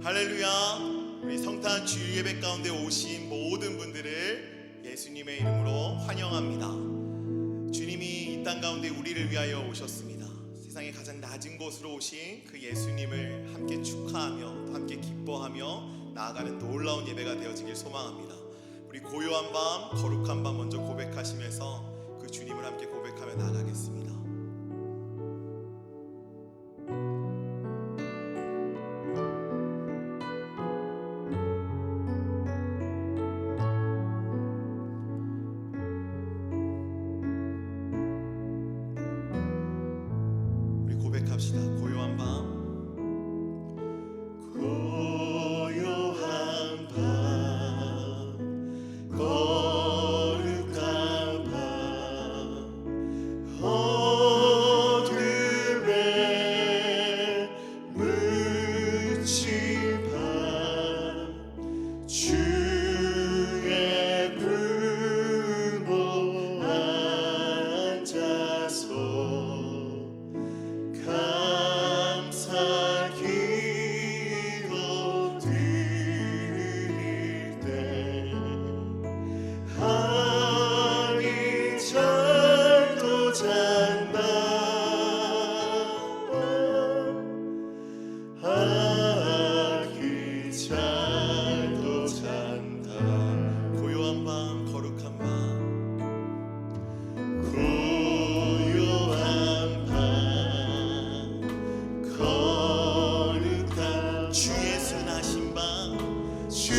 할렐루야. 우리 성탄 주일 예배 가운데 오신 모든 분들을 예수님의 이름으로 환영합니다. 주님이 이 땅 가운데 우리를 위하여 오셨습니다. 세상의 가장 낮은 곳으로 오신 그 예수님을 함께 축하하며 함께 기뻐하며 나아가는 놀라운 예배가 되어지길 소망합니다. 우리 고요한 밤, 거룩한 밤 먼저 고백하시면서 그 주님을 함께 고백하며 나아가겠습니다. 고백합시다. 고요한 밤, 고요한 밤, 거룩한 밤, 어둠에 묻힌 밤, 주의 품에 앉아서 감사 기도 드릴 때 하니 잘도 잔다 하니 잘도 잔다. 고요한 밤, 거룩한 밤, 고요한 밤, 거룩한 주 예수 나신 밤, 주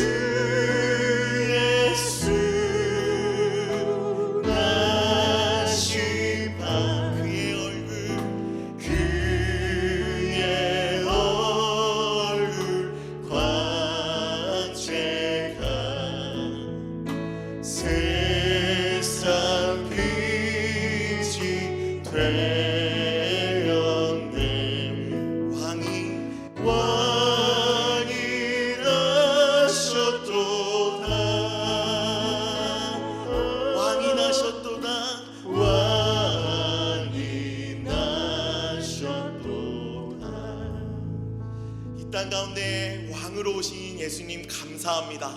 예수 나신 밤, 그의 얼굴 광채가 세상 빛이 되었네. 왕이 나셨도다. 왕이 나셨도다. 왕이 나셨도다. 이 땅 가운데 왕으로 오신 예수님 감사합니다.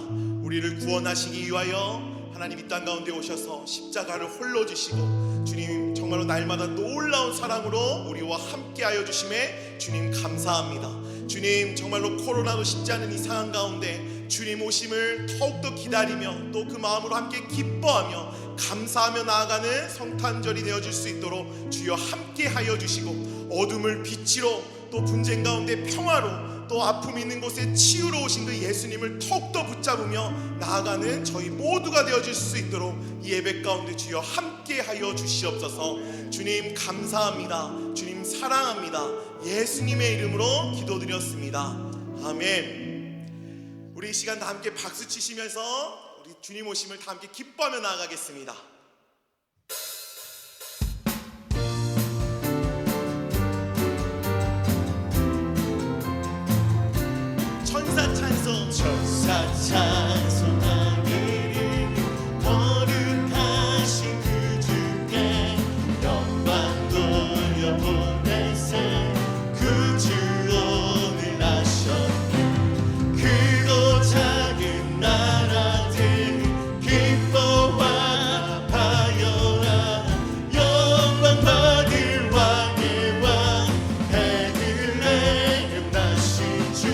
우리를 구원하시기 위하여 하나님 이 땅 가운데 오셔서 십자가를 홀로 지시고 주님 정말로 날마다 놀라운 사랑으로 우리와 함께하여 주심에 주님 감사합니다. 주님 정말로 코로나도 쉽지 않은 이 상황 가운데 주님 오심을 더욱더 기다리며 또 그 마음으로 함께 기뻐하며 감사하며 나아가는 성탄절이 되어질 수 있도록 주여 함께하여 주시고 어둠을 빛으로 또 분쟁 가운데 평화로 또 아픔 있는 곳에 치유로 오신 그 예수님을 더욱더 붙잡으며 나아가는 저희 모두가 되어질 수 있도록 이 예배 가운데 주여 함께하여 주시옵소서. 주님 감사합니다. 주님 사랑합니다. 예수님의 이름으로 기도드렸습니다. 아멘. 우리 이 시간 다 함께 박수 치시면서 우리 주님 오심을 다 함께 기뻐하며 나아가겠습니다. 천사 찬송하기를 거룩하신 그 주께 영광 돌려보내세. 그 주 오늘 하셨네. 크고 작은 나라들 기뻐하여라. 영광 받을 왕의 왕 베들레헴 나신 주.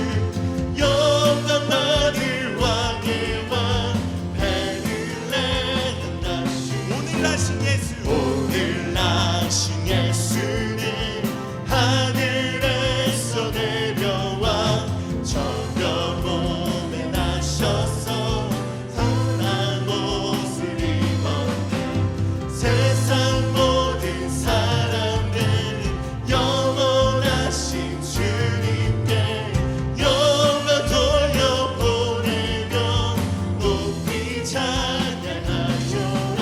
영광 받을 왕의 왕 베들레헴 나신 오늘 나신 예수. 오늘 나신 예수는 하늘에서 내려와 저녁 몸에 나셔서 선한 옷을 입었네. 세상 모든 사람들은 영원하신 주님께 영광 돌려보내며 높이 찬양하여라.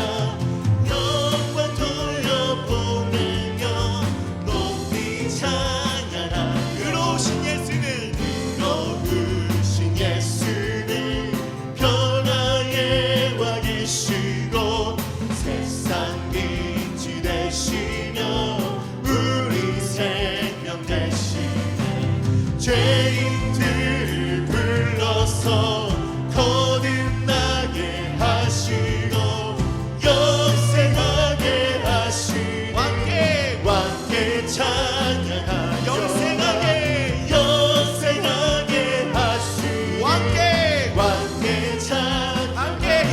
영광 돌려보내며 높이 찬양하라. 의로우신 예수는 변화의 왕이시고 세상 빛이 되시며 우리 생명 되시네. 죄인들 주셔서 거듭나게 하시고 영생하게 하시니 왕께 찬양하여 영생하게 하시니 왕께 찬양하여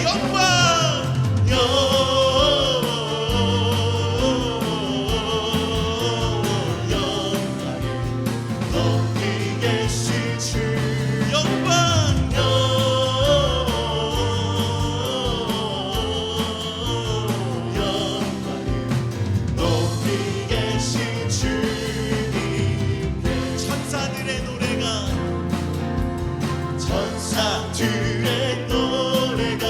천사들의 노래가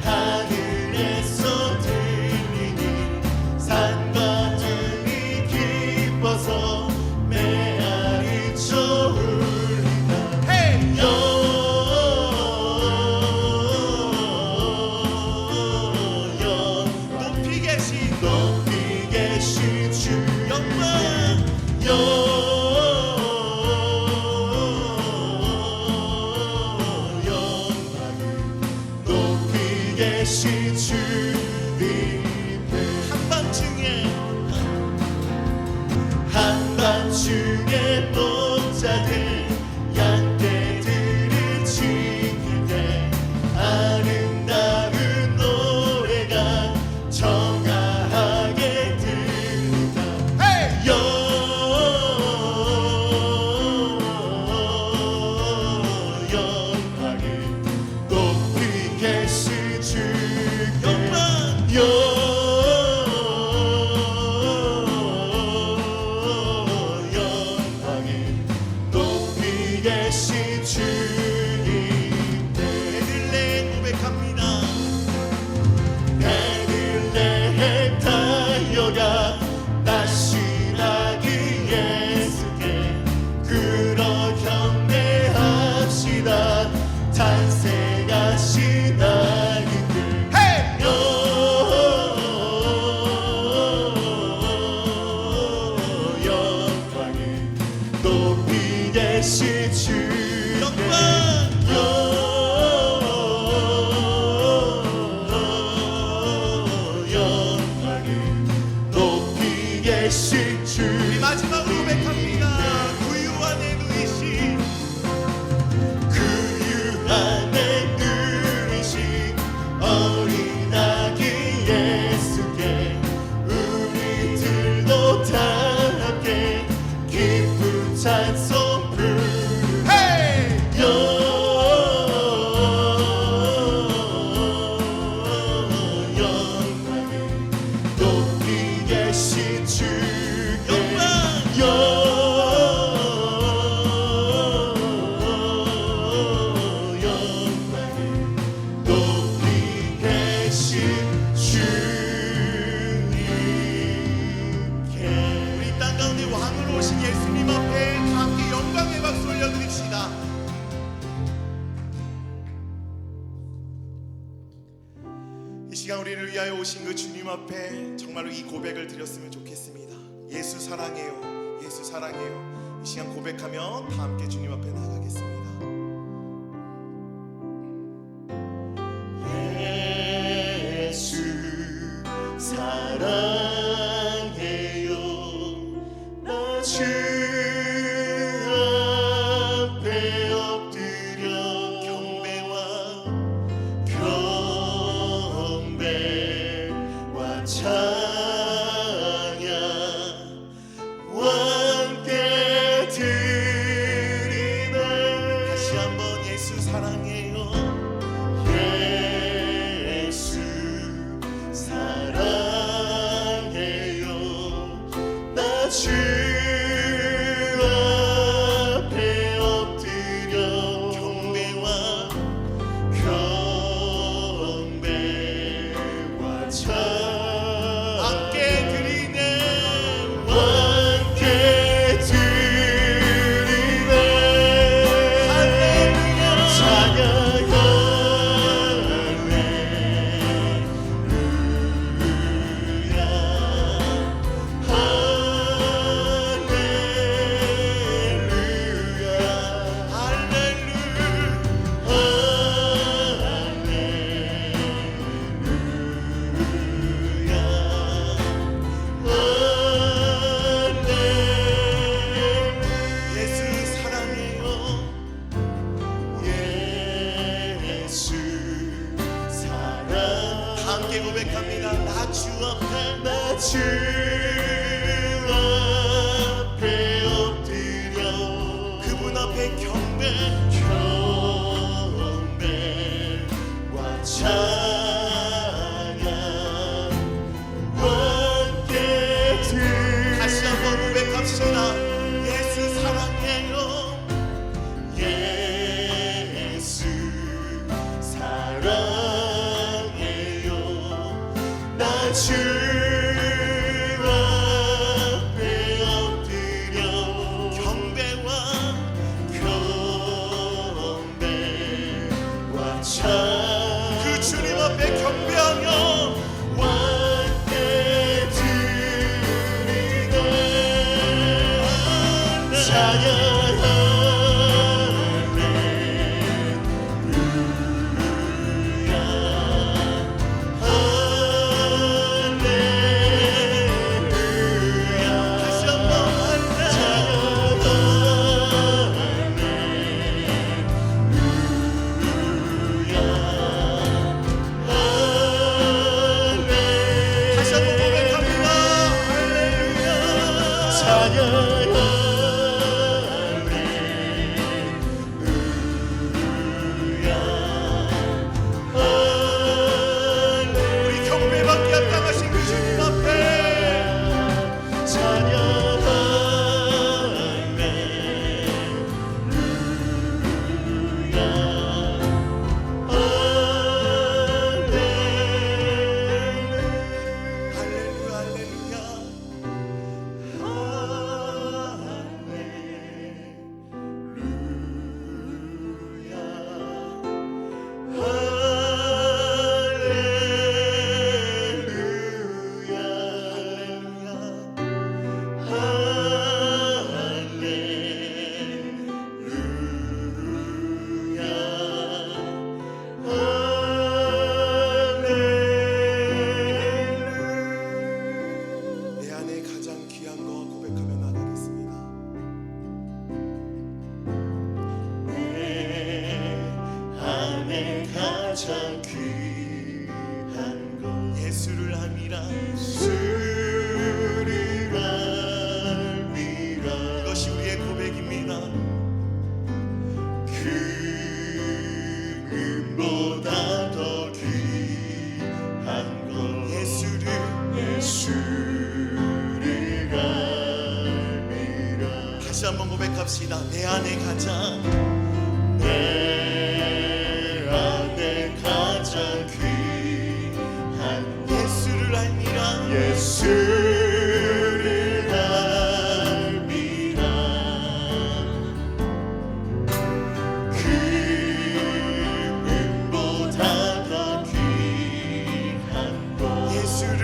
하늘에서 들리니 산과 들이 기뻐서 메아리쳐 울리다 높이 계신 주 높이 계신 주님의 한밤중에 목자들 양떼들을 지킬 때 아름다운 노래가 정아하게 들린다 영광을 높이 계신 주께 영광을 높이 계신 주님 베들레헴 고백합니다. 베들레헴 달려가 나시나기 예수께 그러 경배합시다 탄생하신 아기들 영광을 높이 계신 주께 영광을 높이 계신 주 우리 마지막으로 고백합니다. 구유 안에 누이신 그 안에 누리신 어린 아기 예수께 우리들도 다 함께 기쁜 찬송 부르네 영광을 높이 계신 주께 영광을 높이 계신 주님께 우리 땅 가운데 왕으로 오신 예수님 앞에 다 함께 영광의 박수 올려드립시다. 이 시간 우리를 위하여 오신 그 주님 앞에 정말로 이 고백을 드렸으면 좋겠습니다. 예수 사랑해요, 예수 사랑해요. 이 시간 고백하며 다 함께 주님 앞에 나가겠습니다. 예수 사랑해요 나 주 앞에 엎드려 경배와 찬양 함께 드리네 다시 경배와 찬양 함께 다시 한번 고백합시다. 예수 사랑해요. 예수 사랑해요. 나 주 앞에 엎드려 경배와 찬양 그 주님 앞에 경배하며 함께 드리네. 다시 한번 다시 한번 고백합니다. 할렐루야. 우리 경배밖에 안 당하신 그 주님 앞에 할렐루야 내 안에 가장 귀한 거 고백하며 나가겠습니다. 안에 가장 귀한 것 예수를 알미라. 예수를 알미라. 이것이 우리의 고백입니다. 금보다 더 귀한 것 예수를 알미라. 다시 한번 고백합시다. 내 안에 가장 내 안에 가장 귀한 예수를 알미라. 예수를 알미라. 금보다 더 귀한 것 예수를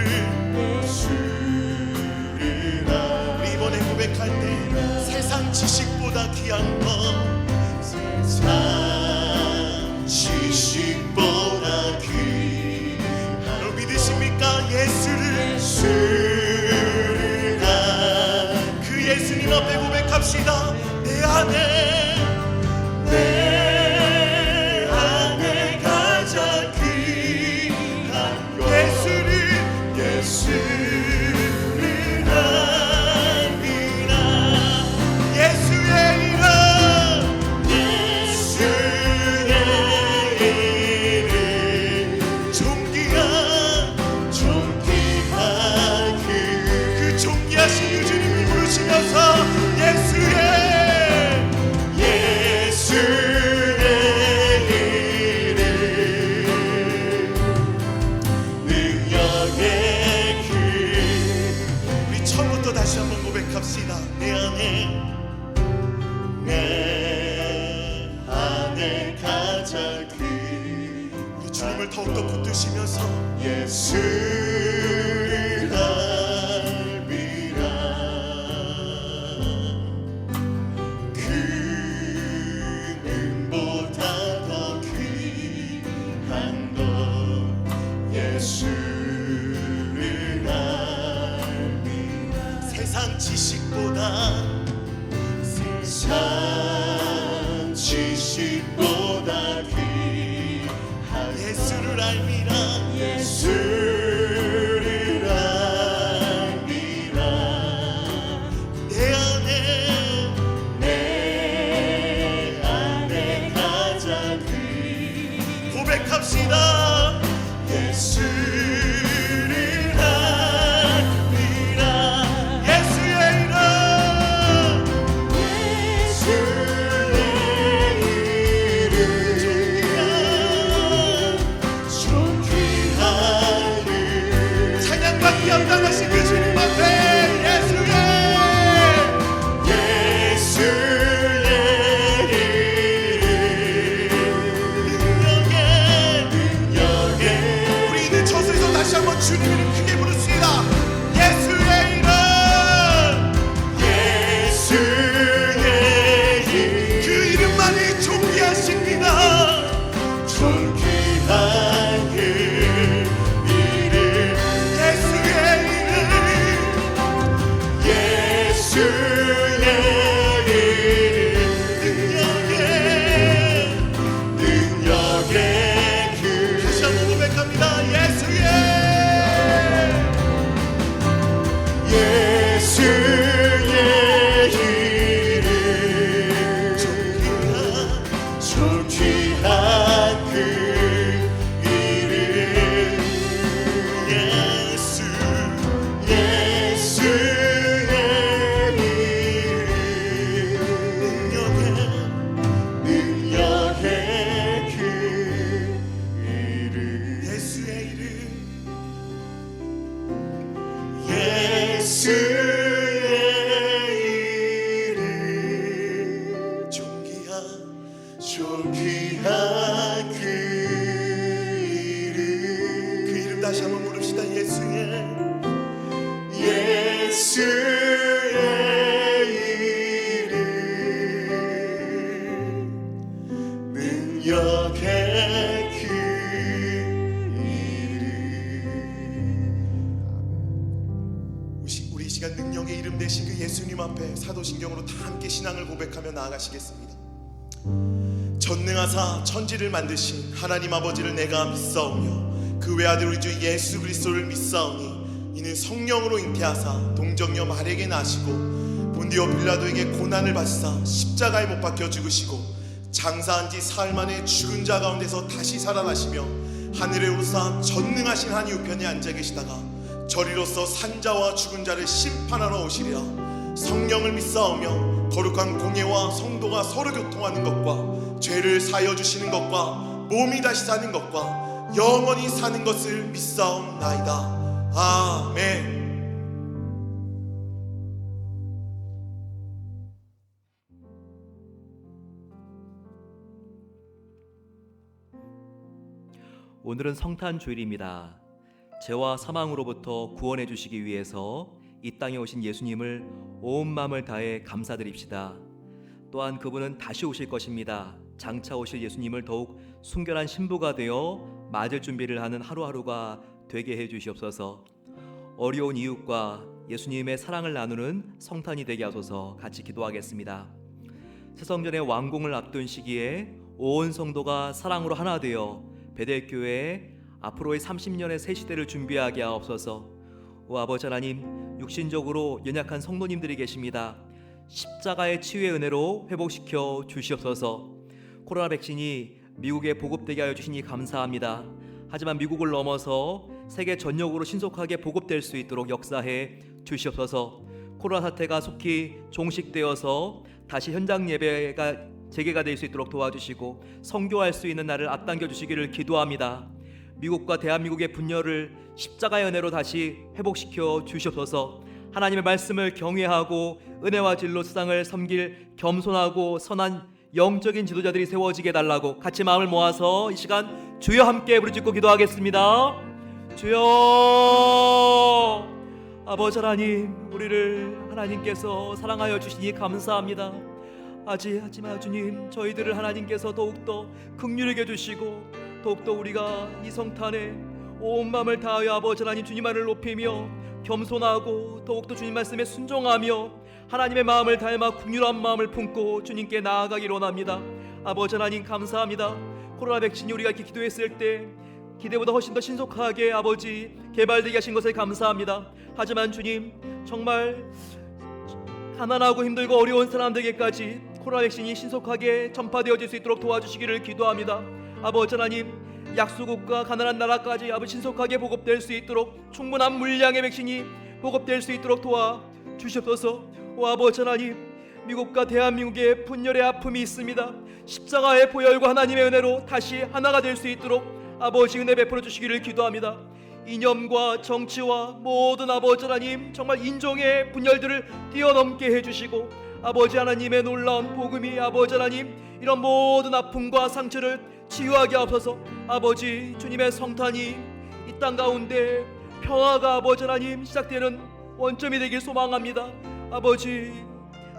우리 이번에 고백할 때 세상 지식보다 귀한 것 세상 지식보다 귀한 여러분 믿으십니까? 예수를 그 예수님 앞에 고백합시다. 내 안에 가장 귀한 것 예수를 알미라. 예수의 이름 존귀한 그 존귀하신 그 주님을 부르시면서 예수의 이름 능력의 우리 처음부터 다시 한번 고백합시다. 내 안에 가장 우리 주님을 더욱더 붙드시면서 예수를 알미라. 금보다 더 귀한 것 예수를 알미라. 세상 지식보다 세상 지식보다 귀한 예수를 알미라. 예수를 고백합시다. 예수를 아니라 예수의 이름 찬양받기 합당하신 그 주님 앞에 예수의 우리 있는 저소에서 다시 한번 주님 이름 크게 부릅시다. 예수의 이름 그 이름만이 존귀하십니다. 존귀한 그 이름 예수의 이름 예수의 능력의 그 다시 한번 고백합니다. 예수의 이름 존귀한 그 이름 예수의 능력의 그 이름 예수의 이름 존귀한 그 이름 그 이름 다시 한번 부릅시다. 예수의 이름 능력의 그 이름 우리 이 시간 능력의 이름 되신 그 예수님 앞에 사도신경으로 다 함께 신앙을 고백하며 나아가시겠습니다. 전능하사 천지를 만드신 하나님 아버지를 내가 믿사오며 그 외아들 우리 주 예수 그리스도를 믿사오니 이는 성령으로 잉태하사 동정녀 마리아에게 나시고 본디오 빌라도에게 고난을 받으사 십자가에 못 박혀 죽으시고 장사한 지 사흘 만에 죽은 자 가운데서 다시 살아나시며 하늘에 오르사 전능하신 한 우편에 앉아 계시다가 저리로서 산자와 죽은 자를 심판하러 오시리라. 성령을 믿사오며 거룩한 공예와 성도가 서로 교통하는 것과 죄를 사하여 주시는 것과 몸이 다시 사는 것과 영원히 사는 것을 믿사옵나이다. 아멘. 오늘은 성탄 주일입니다. 죄와 사망으로부터 구원해 주시기 위해서 이 땅에 오신 예수님을 온 마음을 다해 감사드립시다. 또한 그분은 다시 오실 것입니다. 장차 오실 예수님을 더욱 순결한 신부가 되어 맞을 준비를 하는 하루하루가 되게 해 주시옵소서. 어려운 이웃과 예수님의 사랑을 나누는 성탄이 되게 하소서. 같이 기도하겠습니다. 새성전의 완공을 앞둔 시기에 온 성도가 사랑으로 하나 되어 베델교회에 앞으로의 30년의 새 시대를 준비하게 하옵소서. 오 아버지 하나님, 육신적으로 연약한 성도님들이 계십니다. 십자가의 치유의 은혜로 회복시켜 주시옵소서. 코로나 백신이 미국에 보급되게 하여 주시니 감사합니다. 하지만 미국을 넘어서 세계 전역으로 신속하게 보급될 수 있도록 역사해 주시옵소서. 코로나 사태가 속히 종식되어서 다시 현장 예배가 재개가 될 수 있도록 도와주시고 선교할 수 있는 날을 앞당겨 주시기를 기도합니다. 미국과 대한민국의 분열을 십자가의 은혜로 다시 회복시켜 주시옵소서. 하나님의 말씀을 경외하고 은혜와 진로 세상을 섬길 겸손하고 선한 영적인 지도자들이 세워지게 달라고 같이 마음을 모아서 이 시간 주여 함께 부르짖고 기도하겠습니다. 주여, 아버지 하나님, 우리를 하나님께서 사랑하여 주시니 감사합니다. 하지만 주님, 저희들을 하나님께서 더욱더 긍휼히 여겨주시고 더욱더 우리가 이 성탄에 온 마음을 다하여 아버지 하나님 주님만을 높이며 겸손하고 더욱더 주님 말씀에 순종하며 하나님의 마음을 닮아 긍휼한 마음을 품고 주님께 나아가기를 원합니다. 아버지 하나님 감사합니다. 코로나 백신이 우리가 이렇게 기도했을 때 기대보다 훨씬 더 신속하게 아버지 개발되게 하신 것을 감사합니다. 하지만 주님, 정말 가난하고 힘들고 어려운 사람들에게까지 코로나 백신이 신속하게 전파되어질 수 있도록 도와주시기를 기도합니다. 아버지 하나님, 약소국과 가난한 나라까지 아버지 신속하게 보급될 수 있도록 충분한 물량의 백신이 보급될 수 있도록 도와 주시옵소서. 오 아버지 하나님, 미국과 대한민국에 분열의 아픔이 있습니다. 십자가의 보혈과 하나님의 은혜로 다시 하나가 될 수 있도록 아버지 은혜 베풀어 주시기를 기도합니다. 이념과 정치와 모든 아버지 하나님 정말 인종의 분열들을 뛰어넘게 해주시고 아버지 하나님의 놀라운 복음이 아버지 하나님 이런 모든 아픔과 상처를 치유하게 하옵소서. 아버지 주님의 성탄이 이 땅 가운데 평화가 아버지 하나님 시작되는 원점이 되길 소망합니다. 아버지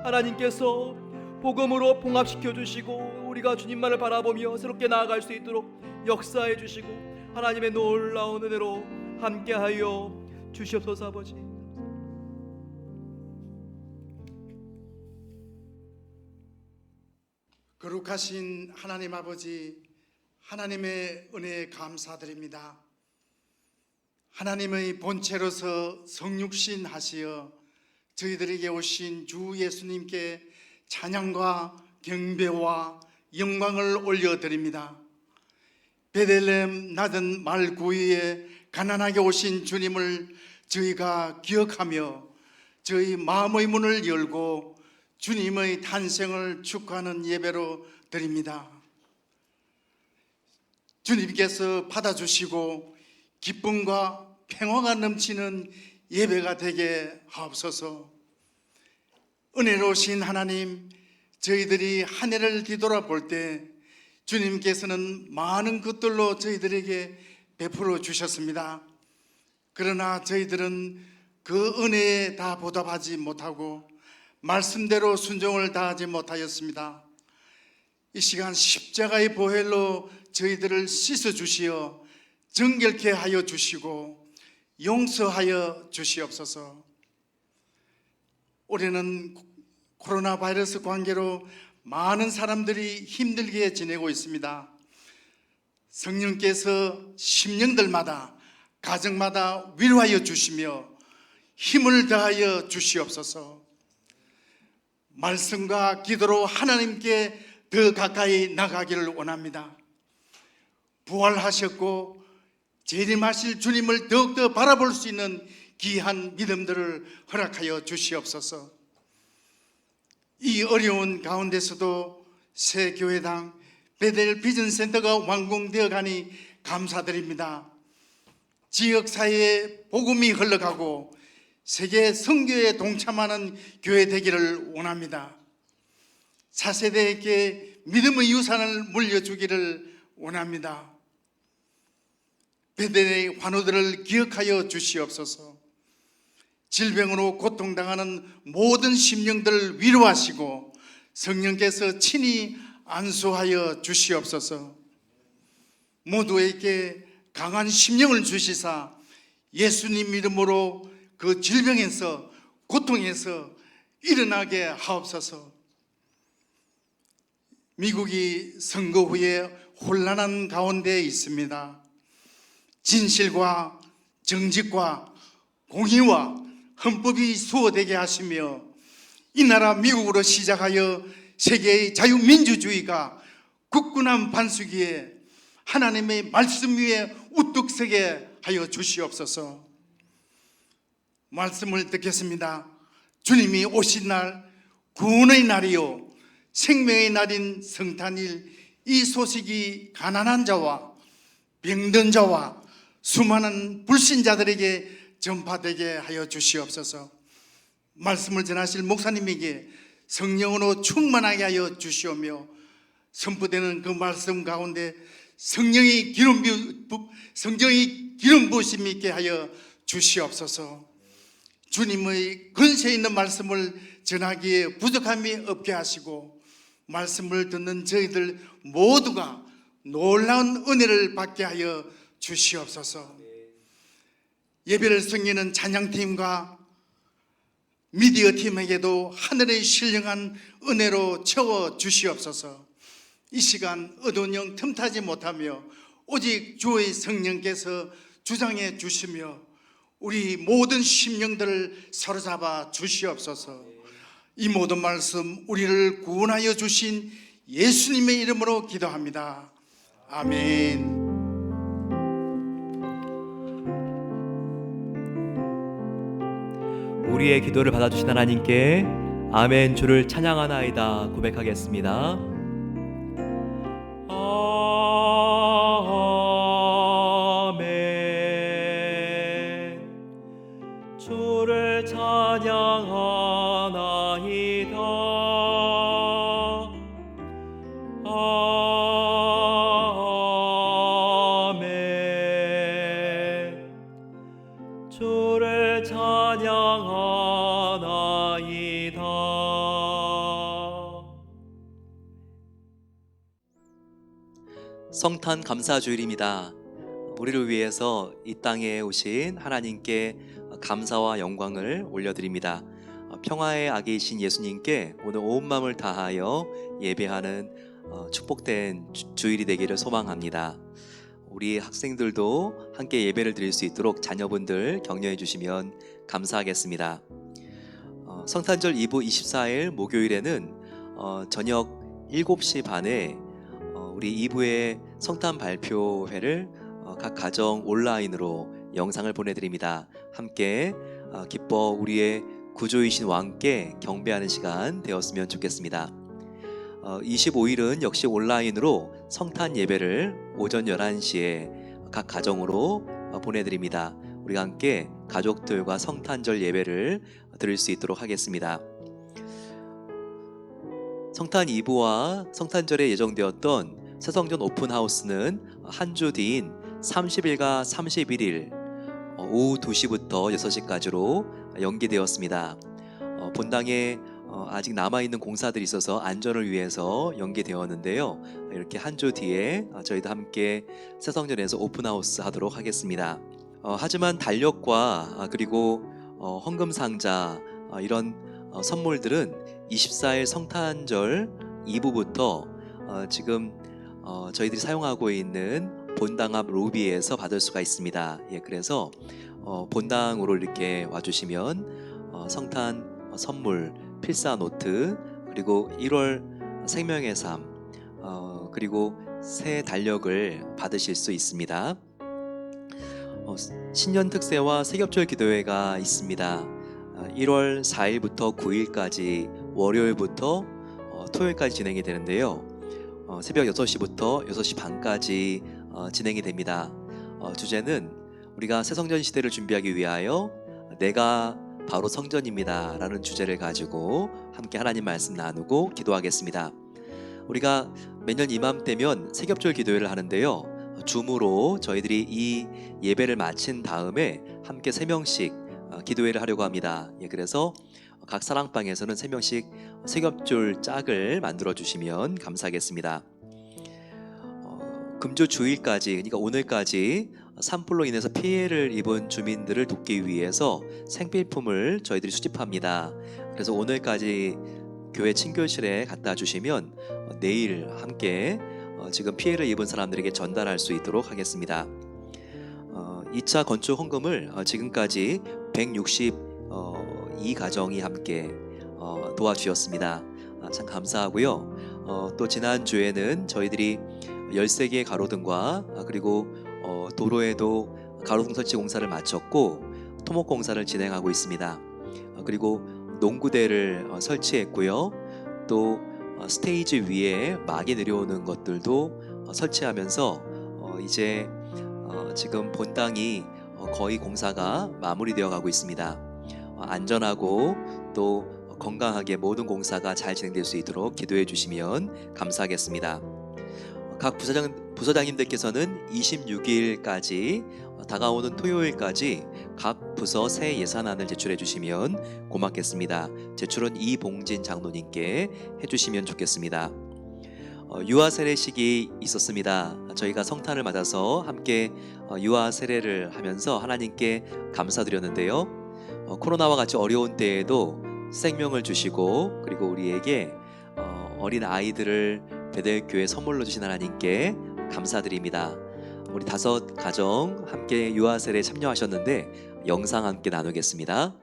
하나님께서 복음으로 봉합시켜 주시고 우리가 주님만을 바라보며 새롭게 나아갈 수 있도록 역사해 주시고 하나님의 놀라운 은혜로 함께하여 주시옵소서. 아버지 거룩하신 하나님 아버지, 하나님의 은혜에 감사드립니다. 하나님의 본체로서 성육신 하시어 저희들에게 오신 주 예수님께 찬양과 경배와 영광을 올려드립니다. 베들레헴 낮은 말 구유에 가난하게 오신 주님을 저희가 기억하며 저희 마음의 문을 열고 주님의 탄생을 축하하는 예배로 드립니다. 주님께서 받아주시고 기쁨과 평화가 넘치는 예배가 되게 하옵소서. 은혜로우신 하나님, 저희들이 한 해를 뒤돌아볼 때 주님께서는 많은 것들로 저희들에게 베풀어 주셨습니다. 그러나 저희들은 그 은혜에 다 보답하지 못하고 말씀대로 순종을 다하지 못하였습니다. 이 시간 십자가의 보혈로 저희들을 씻어 주시어 정결케 하여 주시고 용서하여 주시옵소서. 올해는 코로나 바이러스 관계로 많은 사람들이 힘들게 지내고 있습니다. 성령께서 심령들마다 가정마다 위로하여 주시며 힘을 더하여 주시옵소서. 말씀과 기도로 하나님께 더 가까이 나가기를 원합니다. 부활하셨고 재림하실 주님을 더욱더 바라볼 수 있는 귀한 믿음들을 허락하여 주시옵소서. 이 어려운 가운데서도 새 교회당 베델 비전센터가 완공되어 가니 감사드립니다. 지역사회에 복음이 흘러가고 세계 선교에 동참하는 교회 되기를 원합니다. 차세대에게 믿음의 유산을 물려주기를 원합니다. 베델의 환우들을 기억하여 주시옵소서. 질병으로 고통당하는 모든 심령들을 위로하시고 성령께서 친히 안수하여 주시옵소서. 모두에게 강한 심령을 주시사 예수님 이름으로 그 질병에서 고통에서 일어나게 하옵소서. 미국이 선거 후에 혼란한 가운데 있습니다. 진실과 정직과 공의와 헌법이 수호되게 하시며 이 나라 미국으로 시작하여 세계의 자유민주주의가 굳건한 반수기에 하나님의 말씀 위에 우뚝 서게 하여 주시옵소서. 말씀을 듣겠습니다. 주님이 오신 날 구원의 날이요 생명의 날인 성탄일, 이 소식이 가난한 자와 병든 자와 수많은 불신자들에게 전파되게 하여 주시옵소서. 말씀을 전하실 목사님에게 성령으로 충만하게 하여 주시오며 선포되는 그 말씀 가운데 성령의 기름 부으심이 있게 하여 주시옵소서. 주님의 근세 있는 말씀을 전하기에 부족함이 없게 하시고 말씀을 듣는 저희들 모두가 놀라운 은혜를 받게 하여 주시옵소서. 예배를 섬기는 찬양팀과 미디어 팀에게도 하늘의 신령한 은혜로 채워 주시옵소서. 이 시간 어두운 영 틈타지 못하며 오직 주의 성령께서 주장해 주시며 우리 모든 심령들을 사로잡아 주시옵소서. 이 모든 말씀 우리를 구원하여 주신 예수님의 이름으로 기도합니다. 아멘. 우리의 기도를 받아주신 하나님께 아멘 주를 찬양하나이다 고백하겠습니다. 아멘. 주를 찬양하나이다. 아멘. 주를 찬양하나이다. 성탄 감사주일입니다. 우리를 위해서 이 땅에 오신 하나님께 감사와 영광을 올려드립니다. 평화의 아기이신 예수님께 오늘 온 마음을 다하여 예배하는 축복된 주일이 되기를 소망합니다. 우리 학생들도 함께 예배를 드릴 수 있도록 자녀분들 격려해 주시면 감사하겠습니다. 성탄절 2부 24일 목요일에는 저녁 7시 반에 우리 2부의 성탄 발표회를 각 가정 온라인으로 영상을 보내드립니다. 함께 기뻐 우리의 구주이신 왕께 경배하는 시간 되었으면 좋겠습니다. 25일은 역시 온라인으로 성탄 예배를 오전 11시에 각 가정으로 보내드립니다. 우리가 함께 가족들과 성탄절 예배를 드릴 수 있도록 하겠습니다. 성탄 2부와 성탄절에 예정되었던 새성전 오픈하우스는 한 주 뒤인 30일과 31일 오후 2시부터 6시까지로 연기되었습니다. 본당에 아직 남아있는 공사들이 있어서 안전을 위해서 연기되었는데요. 이렇게 한 주 뒤에 저희도 함께 새성전에서 오픈하우스 하도록 하겠습니다. 하지만 달력과 그리고 헌금상자 이런 선물들은 24일 성탄절 2부부터 지금 저희들이 사용하고 있는 본당 앞 로비에서 받을 수가 있습니다. 그래서 본당으로 이렇게 와주시면 성탄 선물, 필사 노트, 그리고 1월 생명의 삶, 그리고 새 달력을 받으실 수 있습니다. 신년 특세와 세겹절 기도회가 있습니다. 1월 4일부터 9일까지 월요일부터 토요일까지 진행이 되는데요. 새벽 6시부터 6시 반까지 진행이 됩니다. 주제는 우리가 새 성전 시대를 준비하기 위하여 내가 바로 성전입니다 라는 주제를 가지고 함께 하나님 말씀 나누고 기도하겠습니다. 우리가 매년 이맘때면 세겹절 기도회를 하는데요. 줌으로 저희들이 이 예배를 마친 다음에 함께 3명씩 기도회를 하려고 합니다. 그래서 각 사랑방에서는 3명씩 세겹절 짝을 만들어 주시면 감사하겠습니다. 금주 주일까지, 그러니까 오늘까지 산불로 인해서 피해를 입은 주민들을 돕기 위해서 생필품을 저희들이 수집합니다. 그래서 오늘까지 교회 친교실에 갖다 주시면 내일 함께 지금 피해를 입은 사람들에게 전달할 수 있도록 하겠습니다. 2차 건축 헌금을 지금까지 162가정이 함께 도와주셨습니다. 참 감사하고요. 또 지난주에는 저희들이 13개의 가로등과 그리고 도로에도 가로등 설치 공사를 마쳤고 토목 공사를 진행하고 있습니다. 그리고 농구대를 설치했고요. 또 스테이지 위에 막이 내려오는 것들도 설치하면서 이제 지금 본당이 거의 공사가 마무리되어 가고 있습니다. 안전하고 또 건강하게 모든 공사가 잘 진행될 수 있도록 기도해 주시면 감사하겠습니다. 각 부서장님들께서는 26일까지 다가오는 토요일까지 각 부서 새 예산안을 제출해 주시면 고맙겠습니다. 제출은 이봉진 장로님께 해주시면 좋겠습니다. 유아 세례식이 있었습니다. 저희가 성탄을 맞아서 함께 유아 세례를 하면서 하나님께 감사드렸는데요. 코로나와 같이 어려운 때에도 생명을 주시고 그리고 우리에게 어린 아이들을 베델교회 선물로 주신 하나님께 감사드립니다. 우리 5가정 함께 유아 세례에 참여하셨는데 영상 함께 나누겠습니다.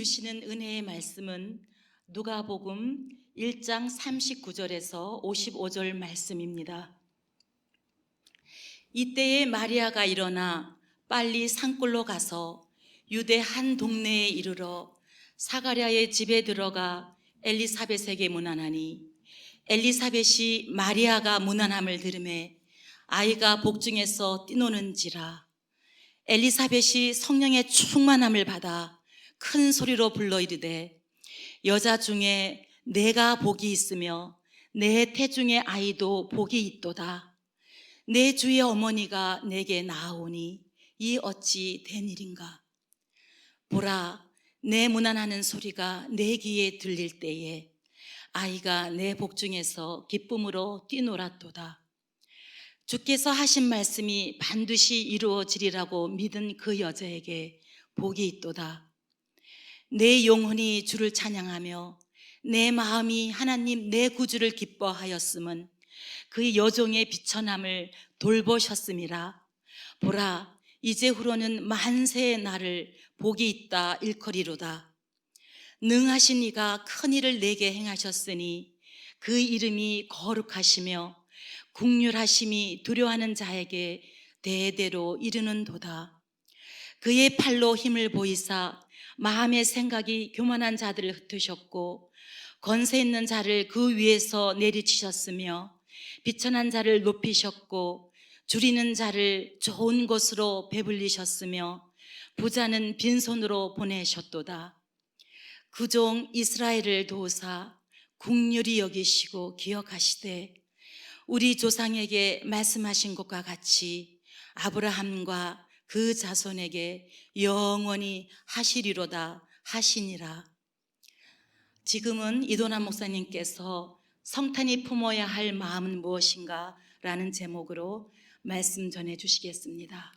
주시는 은혜의 말씀은 누가복음 1장 39절에서 55절 말씀입니다. 이때에 마리아가 일어나 빨리 산골로 가서 유대 한 동네에 이르러 사가랴의 집에 들어가 엘리사벳에게 문안하니 엘리사벳이 마리아가 문안함을 들으매 아이가 복중에서 뛰노는지라. 엘리사벳이 성령의 충만함을 받아 큰 소리로 불러 이르되 여자 중에 내가 복이 있으며 내 태중의 아이도 복이 있도다. 내 주의 어머니가 내게 나아오니 이 어찌 된 일인가. 보라, 내 문안하는 소리가 내 귀에 들릴 때에 아이가 내 복중에서 기쁨으로 뛰놀았도다. 주께서 하신 말씀이 반드시 이루어지리라고 믿은 그 여자에게 복이 있도다. 내 영혼이 주를 찬양하며 내 마음이 하나님 내 구주를 기뻐하였음은 그 여종의 비천함을 돌보셨음이라. 보라, 이제후로는 만세의 날을 복이 있다 일컬이로다. 능하신 이가 큰 일을 내게 행하셨으니 그 이름이 거룩하시며 국률하심이 두려워하는 자에게 대대로 이르는도다. 그의 팔로 힘을 보이사 마음의 생각이 교만한 자들을 흩으셨고 권세 있는 자를 그 위에서 내리치셨으며 비천한 자를 높이셨고 줄이는 자를 좋은 곳으로 배불리셨으며 부자는 빈손으로 보내셨도다. 그 종 이스라엘을 도우사 국률이 여기시고 기억하시되 우리 조상에게 말씀하신 것과 같이 아브라함과 그 자손에게 영원히 하시리로다 하시니라. 지금은 이도남 목사님께서 성탄이 품어야 할 마음은 무엇인가 라는 제목으로 말씀 전해 주시겠습니다.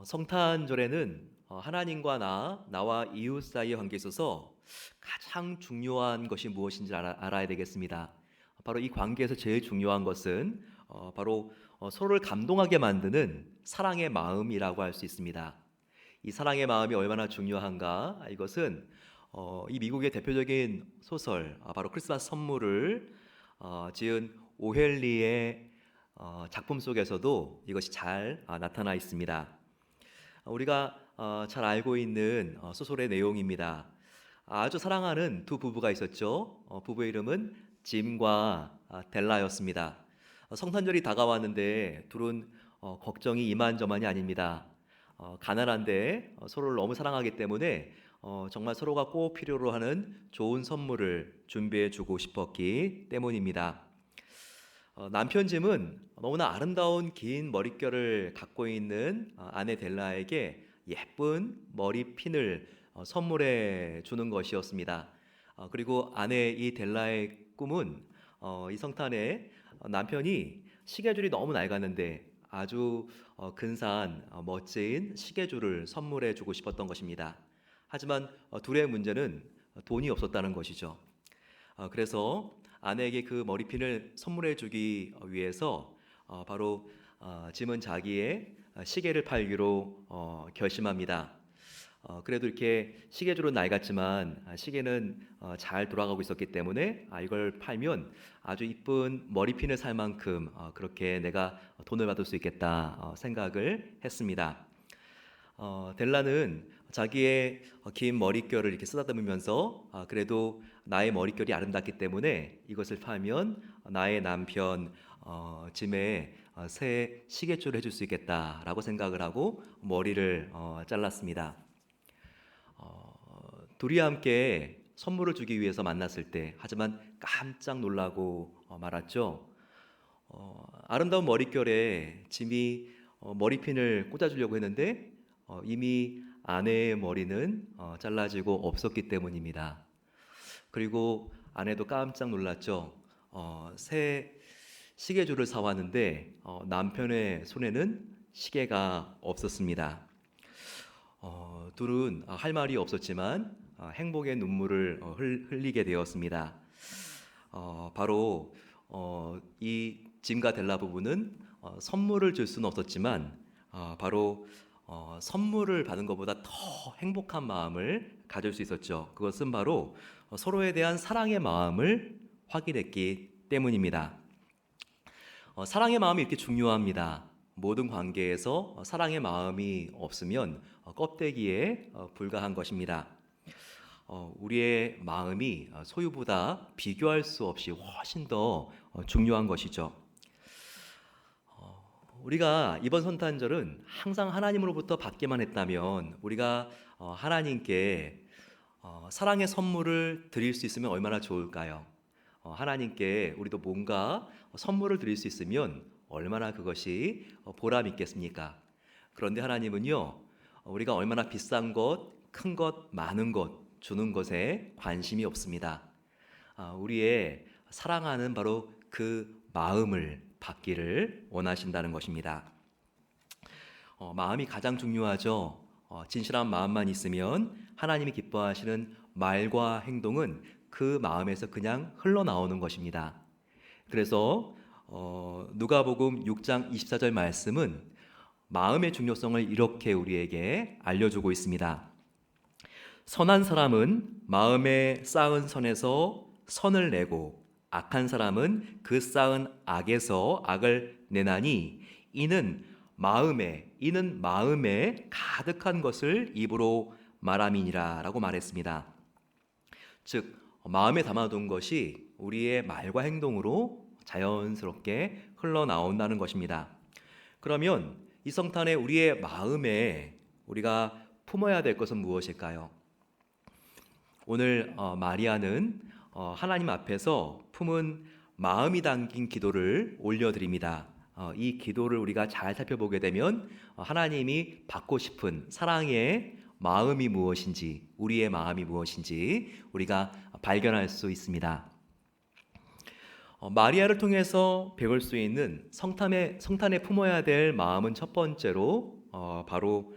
성탄절에는 하나님과 나와 이웃 사이의 관계에 있어서 가장 중요한 것이 무엇인지 알아야 되겠습니다. 바로 이 관계에서 제일 중요한 것은 바로 서로를 감동하게 만드는 사랑의 마음이라고 할 수 있습니다. 이 사랑의 마음이 얼마나 중요한가? 이것은 이 미국의 대표적인 소설 바로 크리스마스 선물을 지은 오헬리의 작품 속에서도 이것이 잘 나타나 있습니다. 우리가 잘 알고 있는 소설의 내용입니다. 아주 사랑하는 두 부부가 있었죠. 부부의 이름은 짐과 델라였습니다. 성탄절이 다가왔는데 둘은 걱정이 이만저만이 아닙니다. 가난한데 서로를 너무 사랑하기 때문에 정말 서로가 꼭 필요로 하는 좋은 선물을 준비해 주고 싶었기 때문입니다. 남편 짐은 너무나 아름다운 긴 머릿결을 갖고 있는 아내 델라에게 예쁜 머리핀을 선물해 주는 것이었습니다. 그리고 아내 이 델라의 꿈은 이 성탄에 남편이 시계줄이 너무 낡았는데 아주 근사한 멋진 시계줄을 선물해 주고 싶었던 것입니다. 하지만 둘의 문제는 돈이 없었다는 것이죠. 그래서 아내에게 그 머리핀을 선물해 주기 위해서 바로 짐은 자기의 시계를 팔기로 결심합니다. 그래도 이렇게 시계줄은 낡았지만 시계는 잘 돌아가고 있었기 때문에 이걸 팔면 아주 이쁜 머리핀을 살 만큼 그렇게 내가 돈을 받을 수 있겠다 생각을 했습니다. 델라는 자기의 긴 머릿결을 이렇게 쓰다듬으면서 그래도 나의 머릿결이 아름답기 때문에 이것을 팔면 나의 남편 짐에 새 시계줄을 해줄 수 있겠다라고 생각을 하고 머리를 잘랐습니다. 둘이 함께 선물을 주기 위해서 만났을 때 하지만 깜짝 놀라고 말았죠. 아름다운 머릿결에 짐이 머리핀을 꽂아주려고 했는데 이미 아내의 머리는 잘라지고 없었기 때문입니다. 그리고 아내도 깜짝 놀랐죠. 새 시계줄을 사왔는데 남편의 손에는 시계가 없었습니다. 둘은 할 말이 없었지만 행복의 눈물을 흘리게 되었습니다. 바로 이 짐과 델라 부부는 선물을 줄 수는 없었지만 바로 선물을 받은 것보다 더 행복한 마음을 가질 수 있었죠. 그것은 바로 서로에 대한 사랑의 마음을 확인했기 때문입니다. 사랑의 마음이 이렇게 중요합니다. 모든 관계에서 사랑의 마음이 없으면 껍데기에 불과한 것입니다. 우리의 마음이 소유보다 비교할 수 없이 훨씬 더 중요한 것이죠. 우리가 이번 성탄절은 항상 하나님으로부터 받기만 했다면 우리가 하나님께 사랑의 선물을 드릴 수 있으면 얼마나 좋을까요? 하나님께 우리도 뭔가 선물을 드릴 수 있으면 얼마나 그것이 보람 있겠습니까? 그런데 하나님은요, 우리가 얼마나 비싼 것, 큰 것, 많은 것 주는 것에 관심이 없습니다. 우리의 사랑하는 바로 그 마음을 받기를 원하신다는 것입니다. 마음이 가장 중요하죠. 진실한 마음만 있으면 하나님이 기뻐하시는 말과 행동은 그 마음에서 그냥 흘러나오는 것입니다. 그래서 누가복음 6장 24절 말씀은 마음의 중요성을 이렇게 우리에게 알려주고 있습니다. 선한 사람은 마음에 쌓은 선에서 선을 내고 악한 사람은 그 쌓은 악에서 악을 내나니 이는 마음에 가득한 것을 입으로 말함이니라 라고 말했습니다. 즉 마음에 담아둔 것이 우리의 말과 행동으로 자연스럽게 흘러나온다는 것입니다. 그러면 이 성탄에 우리의 마음에 우리가 품어야 될 것은 무엇일까요? 오늘 마리아는 하나님 앞에서 품은 마음이 담긴 기도를 올려드립니다. 이 기도를 우리가 잘 살펴보게 되면 하나님이 받고 싶은 사랑의 마음이 무엇인지, 우리의 마음이 무엇인지 우리가 발견할 수 있습니다. 마리아를 통해서 배울 수 있는 성탄에 품어야 될 마음은 첫 번째로 바로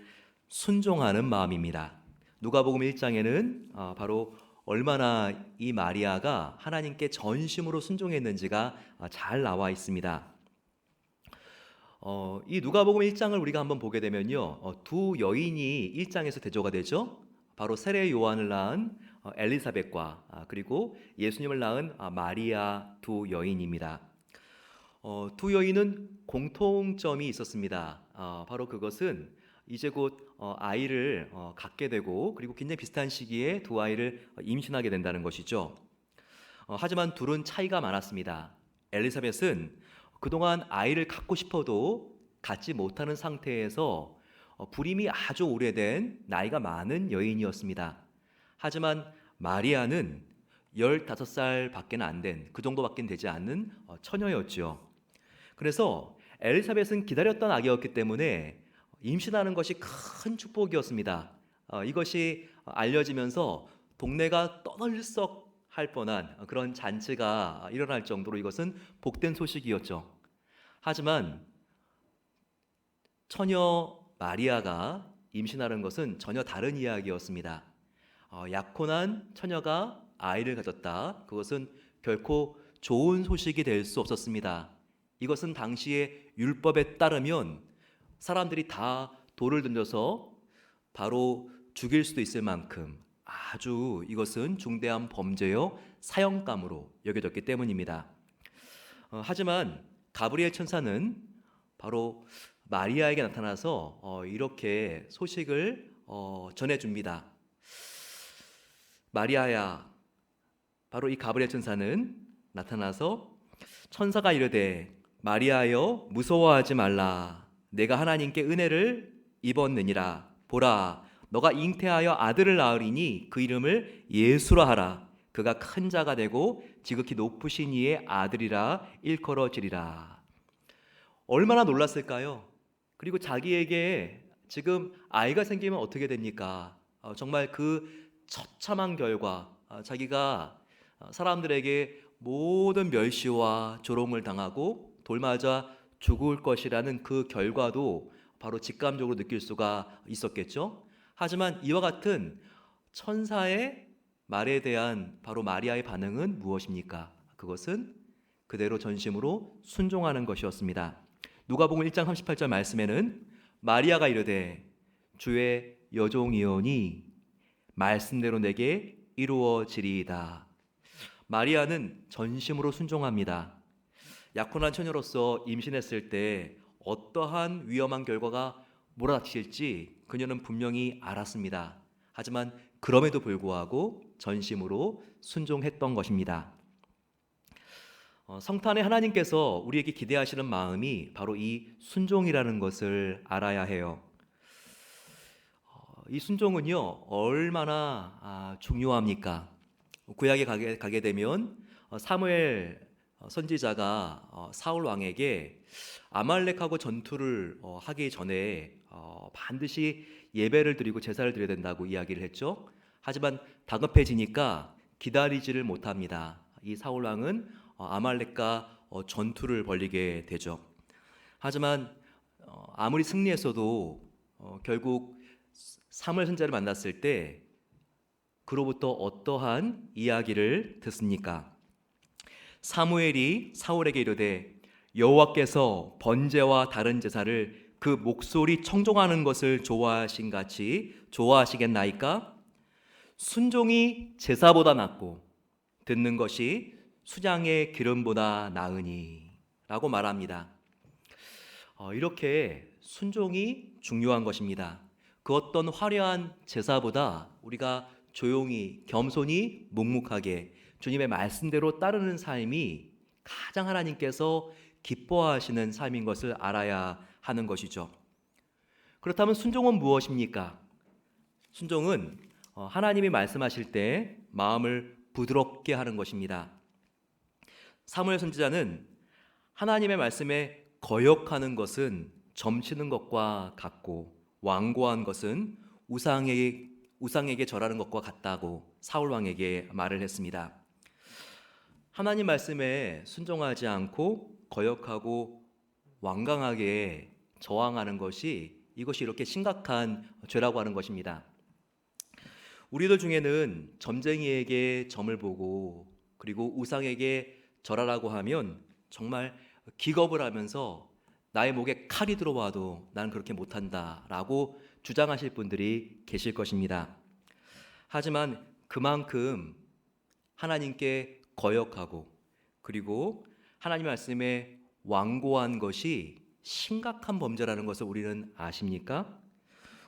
순종하는 마음입니다. 누가복음 1장에는 바로 얼마나 이 마리아가 하나님께 전심으로 순종했는지가 잘 나와 있습니다. 이 누가복음 1장을 우리가 한번 보게 되면요, 두 여인이 1장에서 대조가 되죠. 바로 세례 요한을 낳은 엘리사벳과 그리고 예수님을 낳은 마리아 두 여인입니다. 두 여인은 공통점이 있었습니다. 바로 그것은 이제 곧 아이를 갖게 되고 그리고 굉장히 비슷한 시기에 두 아이를 임신하게 된다는 것이죠. 하지만 둘은 차이가 많았습니다. 엘리사벳은 그동안 아이를 갖고 싶어도 갖지 못하는 상태에서 불임이 아주 오래된 나이가 많은 여인이었습니다. 하지만 마리아는 15살 밖에 안 된, 그 정도밖에 되지 않는 처녀였죠. 그래서 엘리사벳은 기다렸던 아기였기 때문에 임신하는 것이 큰 축복이었습니다. 이것이 알려지면서 동네가 떠들썩할 뻔한 그런 잔치가 일어날 정도로 이것은 복된 소식이었죠. 하지만 처녀 마리아가 임신하는 것은 전혀 다른 이야기였습니다. 약혼한 처녀가 아이를 가졌다. 그것은 결코 좋은 소식이 될 수 없었습니다. 이것은 당시의 율법에 따르면 사람들이 다 돌을 던져서 바로 죽일 수도 있을 만큼 아주 이것은 중대한 범죄요 사형감으로 여겨졌기 때문입니다. 하지만 가브리엘 천사는 바로 마리아에게 나타나서 이렇게 소식을 전해줍니다. 마리아야, 바로 이 가브리엘 천사는 나타나서 천사가 이르되 마리아여 무서워하지 말라. 내가 하나님께 은혜를 입었느니라. 보라, 너가 잉태하여 아들을 낳으리니 그 이름을 예수라 하라. 그가 큰 자가 되고 지극히 높으신 이의 아들이라 일컬어지리라. 얼마나 놀랐을까요? 그리고 자기에게 지금 아이가 생기면 어떻게 됩니까? 정말 그 처참한 결과, 자기가 사람들에게 모든 멸시와 조롱을 당하고 돌맞아 죽을 것이라는 그 결과도 바로 직감적으로 느낄 수가 있었겠죠. 하지만 이와 같은 천사의 말에 대한 바로 마리아의 반응은 무엇입니까? 그것은 그대로 전심으로 순종하는 것이었습니다. 누가복음 1장 38절 말씀에는 마리아가 이르되 주의 여종이오니 말씀대로 내게 이루어지리이다. 마리아는 전심으로 순종합니다. 약혼한 처녀로서 임신했을 때 어떠한 위험한 결과가 몰아닥칠지 그녀는 분명히 알았습니다. 하지만 그럼에도 불구하고 전심으로 순종했던 것입니다. 성탄의 하나님께서 우리에게 기대하시는 마음이 바로 이 순종이라는 것을 알아야 해요. 이 순종은요 얼마나 중요합니까? 구약에 가게 되면 사무엘 선지자가 사울 왕에게 아말렉하고 전투를 하기 전에 반드시 예배를 드리고 제사를 드려야 된다고 이야기를 했죠. 하지만 다급해지니까 기다리지를 못합니다. 이 사울 왕은 아말렉과 전투를 벌이게 되죠. 하지만 아무리 승리했어도 결국 사무엘 선지자를 만났을 때 그로부터 어떠한 이야기를 듣습니까? 사무엘이 사울에게 이르되 여호와께서 번제와 다른 제사를 그 목소리 청종하는 것을 좋아하신 같이 좋아하시겠나이까? 순종이 제사보다 낫고 듣는 것이 수장의 기름보다 나으니 라고 말합니다. 이렇게 순종이 중요한 것입니다. 그 어떤 화려한 제사보다 우리가 조용히 겸손히 묵묵하게 주님의 말씀대로 따르는 삶이 가장 하나님께서 기뻐하시는 삶인 것을 알아야 하는 것이죠. 그렇다면 순종은 무엇입니까? 순종은 하나님이 말씀하실 때 마음을 부드럽게 하는 것입니다. 사무엘 선지자는 하나님의 말씀에 거역하는 것은 점치는 것과 같고 완고한 것은 우상에게 절하는 것과 같다고 사울 왕에게 말을 했습니다. 하나님 말씀에 순종하지 않고 거역하고 완강하게 저항하는 이것이 이렇게 심각한 죄라고 하는 것입니다. 우리들 중에는 점쟁이에게 점을 보고 그리고 우상에게 절하라고 하면 정말 기겁을 하면서 나의 목에 칼이 들어와도 나는 그렇게 못한다라고 주장하실 분들이 계실 것입니다. 하지만 그만큼 하나님께 거역하고 그리고 하나님 말씀에 완고한 것이 심각한 범죄라는 것을 우리는 아십니까?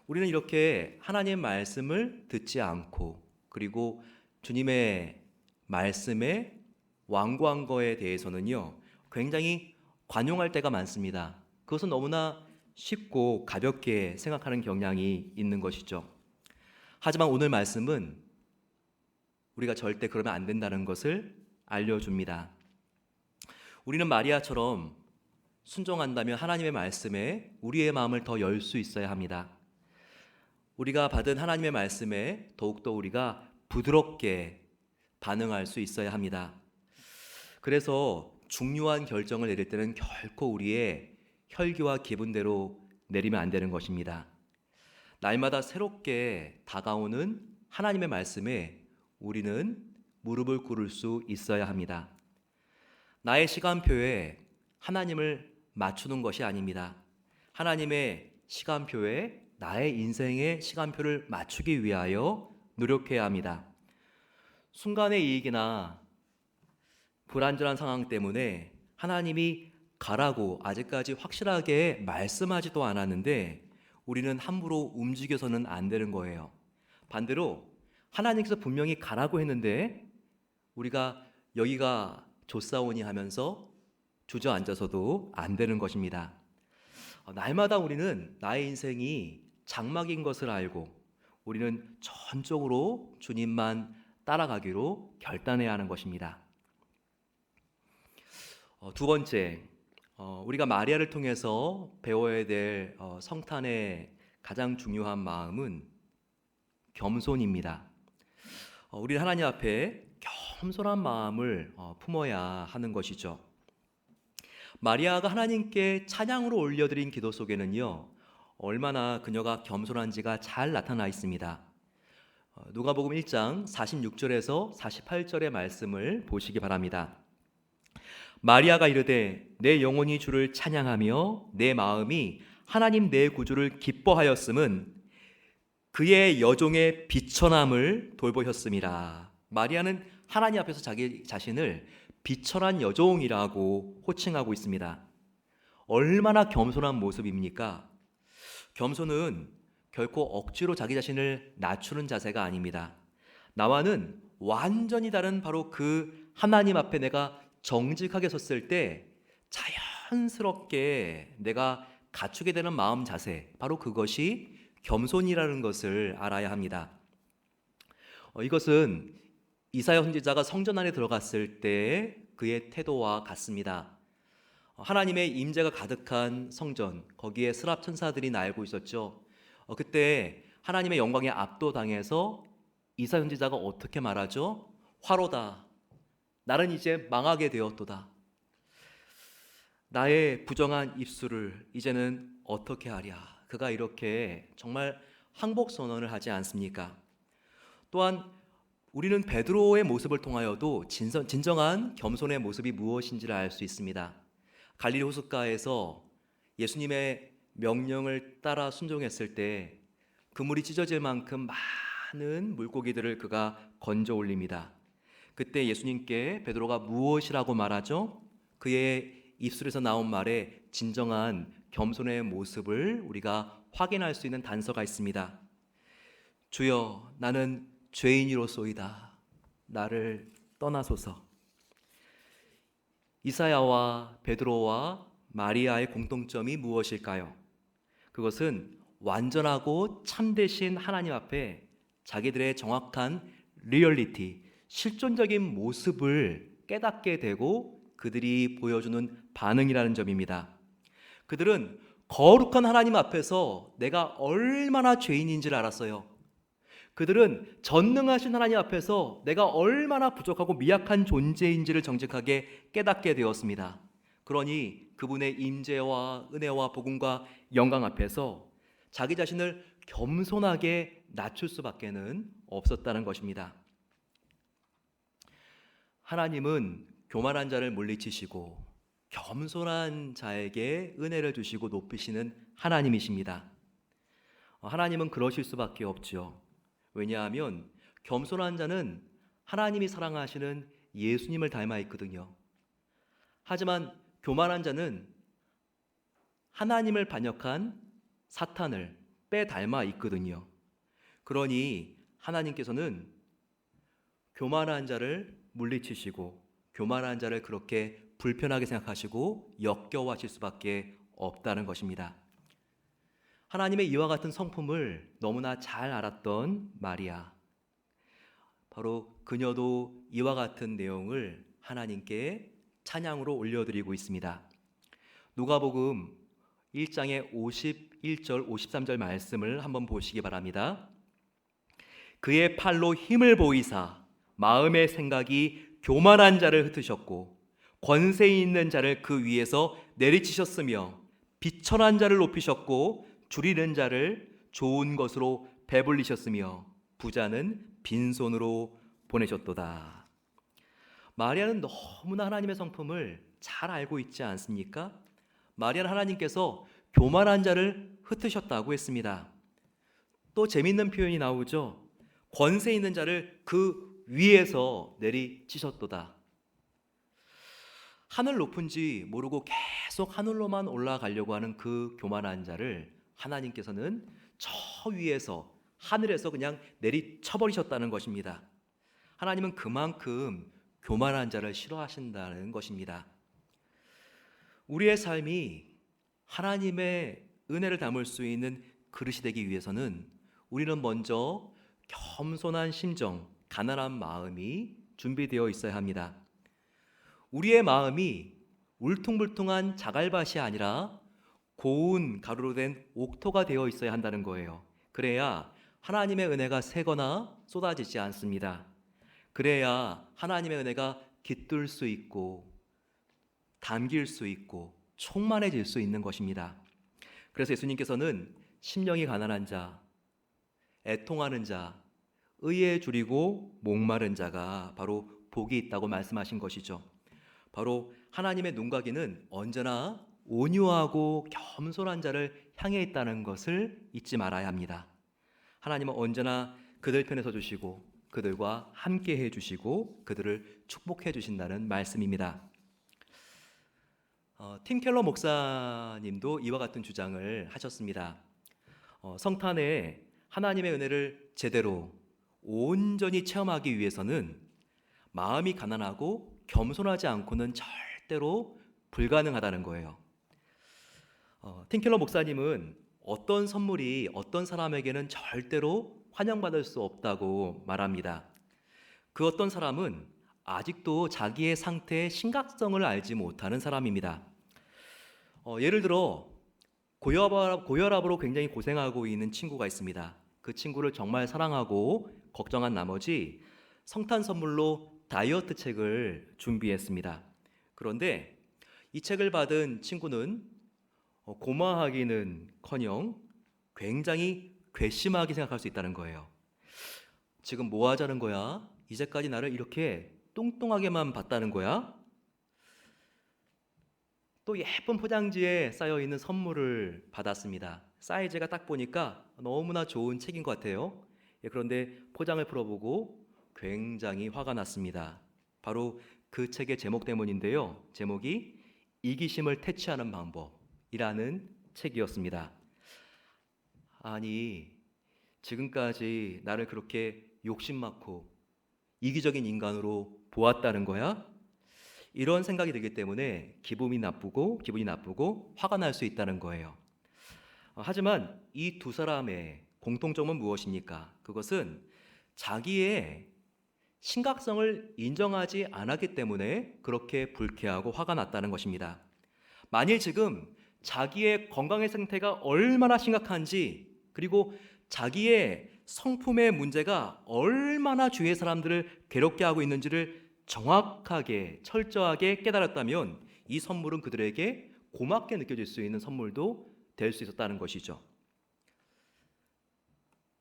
우리는 이렇게 하나님의 말씀을 듣지 않고 그리고 주님의 말씀에 완고한 거에 대해서는요 굉장히 관용할 때가 많습니다. 그것은 너무나 쉽고 가볍게 생각하는 경향이 있는 것이죠. 하지만 오늘 말씀은 우리가 절대 그러면 안 된다는 것을 알려줍니다. 우리는 마리아처럼 순종한다면 하나님의 말씀에 우리의 마음을 더 열 수 있어야 합니다. 우리가 받은 하나님의 말씀에 더욱더 우리가 부드럽게 반응할 수 있어야 합니다. 그래서 중요한 결정을 내릴 때는 결코 우리의 혈기와 기분대로 내리면 안 되는 것입니다. 날마다 새롭게 다가오는 하나님의 말씀에 우리는 무릎을 꿇을 수 있어야 합니다. 나의 시간표에 하나님을 맞추는 것이 아닙니다. 하나님의 시간표에 나의 인생의 시간표를 맞추기 위하여 노력해야 합니다. 순간의 이익이나 불안전한 상황 때문에 하나님이 가라고 아직까지 확실하게 말씀하지도 않았는데 우리는 함부로 움직여서는 안 되는 거예요. 반대로 하나님께서 분명히 가라고 했는데 우리가 여기가 좋사오니 하면서 주저앉아서도 안 되는 것입니다. 날마다 우리는 나의 인생이 장막인 것을 알고 우리는 전적으로 주님만 따라가기로 결단해야 하는 것입니다. 두 번째, 우리가 마리아를 통해서 배워야 될 성탄의 가장 중요한 마음은 겸손입니다. 우리는 하나님 앞에 겸손한 마음을 품어야 하는 것이죠. 마리아가 하나님께 찬양으로 올려드린 기도 속에는요 얼마나 그녀가 겸손한지가 잘 나타나 있습니다. 누가복음 1장 46절에서 48절의 말씀을 보시기 바랍니다. 마리아가 이르되 내 영혼이 주를 찬양하며 내 마음이 하나님 내 구주를 기뻐하였음은 그의 여종의 비천함을 돌보셨습니다. 마리아는 하나님 앞에서 자기 자신을 비천한 여종이라고 호칭하고 있습니다. 얼마나 겸손한 모습입니까? 겸손은 결코 억지로 자기 자신을 낮추는 자세가 아닙니다. 나와는 완전히 다른 바로 그 하나님 앞에 내가 정직하게 섰을 때 자연스럽게 내가 갖추게 되는 마음 자세, 바로 그것이 겸손이라는 것을 알아야 합니다. 이것은 이사야 선지자가 성전 안에 들어갔을 때 그의 태도와 같습니다. 하나님의 임재가 가득한 성전, 거기에 스랍 천사들이 날고 있었죠. 그때 하나님의 영광에 압도당해서 이사야 선지자가 어떻게 말하죠? 화로다. 나는 이제 망하게 되었도다. 나의 부정한 입술을 이제는 어떻게 하랴. 그가 이렇게 정말 항복 선언을 하지 않습니까? 또한 우리는 베드로의 모습을 통하여도 진정한 겸손의 모습이 무엇인지를 알 수 있습니다. 갈릴리 호숫가에서 예수님의 명령을 따라 순종했을 때 그물이 찢어질 만큼 많은 물고기들을 그가 건져 올립니다. 그때 예수님께 베드로가 무엇이라고 말하죠? 그의 입술에서 나온 말에 진정한 겸손의 모습을 우리가 확인할 수 있는 단서가 있습니다. 주여, 나는 죄인이로소이다. 나를 떠나소서. 이사야와 베드로와 마리아의 공통점이 무엇일까요? 그것은 완전하고 참되신 하나님 앞에 자기들의 정확한 리얼리티, 실존적인 모습을 깨닫게 되고 그들이 보여주는 반응이라는 점입니다. 그들은 거룩한 하나님 앞에서 내가 얼마나 죄인인지를 알았어요. 그들은 전능하신 하나님 앞에서 내가 얼마나 부족하고 미약한 존재인지를 정직하게 깨닫게 되었습니다. 그러니 그분의 임재와 은혜와 복음과 영광 앞에서 자기 자신을 겸손하게 낮출 수밖에는 없었다는 것입니다. 하나님은 교만한 자를 물리치시고 겸손한 자에게 은혜를 주시고 높이시는 하나님이십니다. 하나님은 그러실 수밖에 없죠. 왜냐하면 겸손한 자는 하나님이 사랑하시는 예수님을 닮아 있거든요. 하지만 교만한 자는 하나님을 반역한 사탄을 빼닮아 있거든요. 그러니 하나님께서는 교만한 자를 물리치시고 교만한 자를 그렇게 불편하게 생각하시고 역겨워하실 수밖에 없다는 것입니다. 하나님의 이와 같은 성품을 너무나 잘 알았던 마리아, 바로 그녀도 이와 같은 내용을 하나님께 찬양으로 올려드리고 있습니다. 누가복음 1장의 51절 53절 말씀을 한번 보시기 바랍니다. 그의 팔로 힘을 보이사 마음의 생각이 교만한 자를 흩으셨고 권세 있는 자를 그 위에서 내리치셨으며 비천한 자를 높이셨고 줄이는 자를 좋은 것으로 배불리셨으며 부자는 빈손으로 보내셨도다. 마리아는 너무나 하나님의 성품을 잘 알고 있지 않습니까? 마리아는 하나님께서 교만한 자를 흩으셨다고 했습니다. 또 재밌는 표현이 나오죠. 권세 있는 자를 그 위에서 내리치셨도다. 하늘 높은지 모르고 계속 하늘로만 올라가려고 하는 그 교만한 자를 하나님께서는 저 위에서 하늘에서 그냥 내리쳐버리셨다는 것입니다. 하나님은 그만큼 교만한 자를 싫어하신다는 것입니다. 우리의 삶이 하나님의 은혜를 담을 수 있는 그릇이 되기 위해서는 우리는 먼저 겸손한 심정, 가난한 마음이 준비되어 있어야 합니다. 우리의 마음이 울퉁불퉁한 자갈밭이 아니라 고운 가루로 된 옥토가 되어 있어야 한다는 거예요. 그래야 하나님의 은혜가 새거나 쏟아지지 않습니다. 그래야 하나님의 은혜가 깃들 수 있고 담길 수 있고 충만해질 수 있는 것입니다. 그래서 예수님께서는 심령이 가난한 자, 애통하는 자, 의에 줄이고 목마른 자가 바로 복이 있다고 말씀하신 것이죠. 바로 하나님의 눈가기는 언제나 온유하고 겸손한 자를 향해 있다는 것을 잊지 말아야 합니다. 하나님은 언제나 그들 편에 서 주시고 그들과 함께 해 주시고 그들을 축복해 주신다는 말씀입니다. 팀 켈러 목사님도 이와 같은 주장을 하셨습니다. 성탄에 하나님의 은혜를 제대로 온전히 체험하기 위해서는 마음이 가난하고 겸손하지 않고는 절대로 불가능하다는 거예요. 팀 켈러 목사님은 어떤 선물이 어떤 사람에게는 절대로 환영받을 수 없다고 말합니다. 그 어떤 사람은 아직도 자기의 상태의 심각성을 알지 못하는 사람입니다. 예를 들어 고혈압으로 굉장히 고생하고 있는 친구가 있습니다. 그 친구를 정말 사랑하고 걱정한 나머지 성탄 선물로 다이어트 책을 준비했습니다. 그런데 이 책을 받은 친구는 고마워하기는커녕 굉장히 괘씸하게 생각할 수 있다는 거예요. 지금 뭐 하자는 거야? 이제까지 나를 이렇게 뚱뚱하게만 봤다는 거야? 또 예쁜 포장지에 쌓여있는 선물을 받았습니다. 사이즈가 딱 보니까 너무나 좋은 책인 것 같아요. 그런데 포장을 풀어보고 굉장히 화가 났습니다. 바로 그 책의 제목 때문인데요. 제목이 이기심을 퇴치하는 방법이라는 책이었습니다. 아니, 지금까지 나를 그렇게 욕심 많고 이기적인 인간으로 보았다는 거야? 이런 생각이 들기 때문에 기분이 나쁘고 화가 날 수 있다는 거예요. 하지만 이 두 사람의 공통점은 무엇입니까? 그것은 자기의 심각성을 인정하지 않았기 때문에 그렇게 불쾌하고 화가 났다는 것입니다. 만일 지금 자기의 건강의 상태가 얼마나 심각한지, 그리고 자기의 성품의 문제가 얼마나 주위의 사람들을 괴롭게 하고 있는지를 정확하게 철저하게 깨달았다면 이 선물은 그들에게 고맙게 느껴질 수 있는 선물도 될 수 있었다는 것이죠.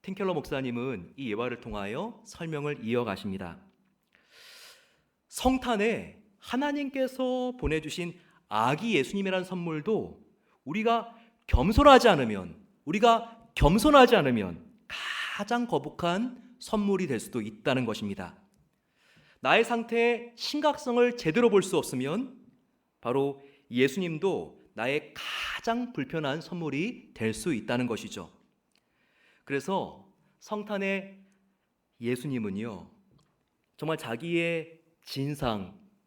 팀 켈러 목사님은 이 예화를 통하여 설명을 이어가십니다. 성탄에 하나님께서 보내주신 아기 예수님이라는 선물도 우리가 겸손하지 않으면 가장 거북한 선물이 될 수도 있다는 것입니다. 나의 상태의 심각성을 제대로 볼 수 없으면 바로 예수님도 나의 가장 불편한 선물이 될 수 있다는 것이죠. 그래서 성탄의 예수님은요, 정말 자기의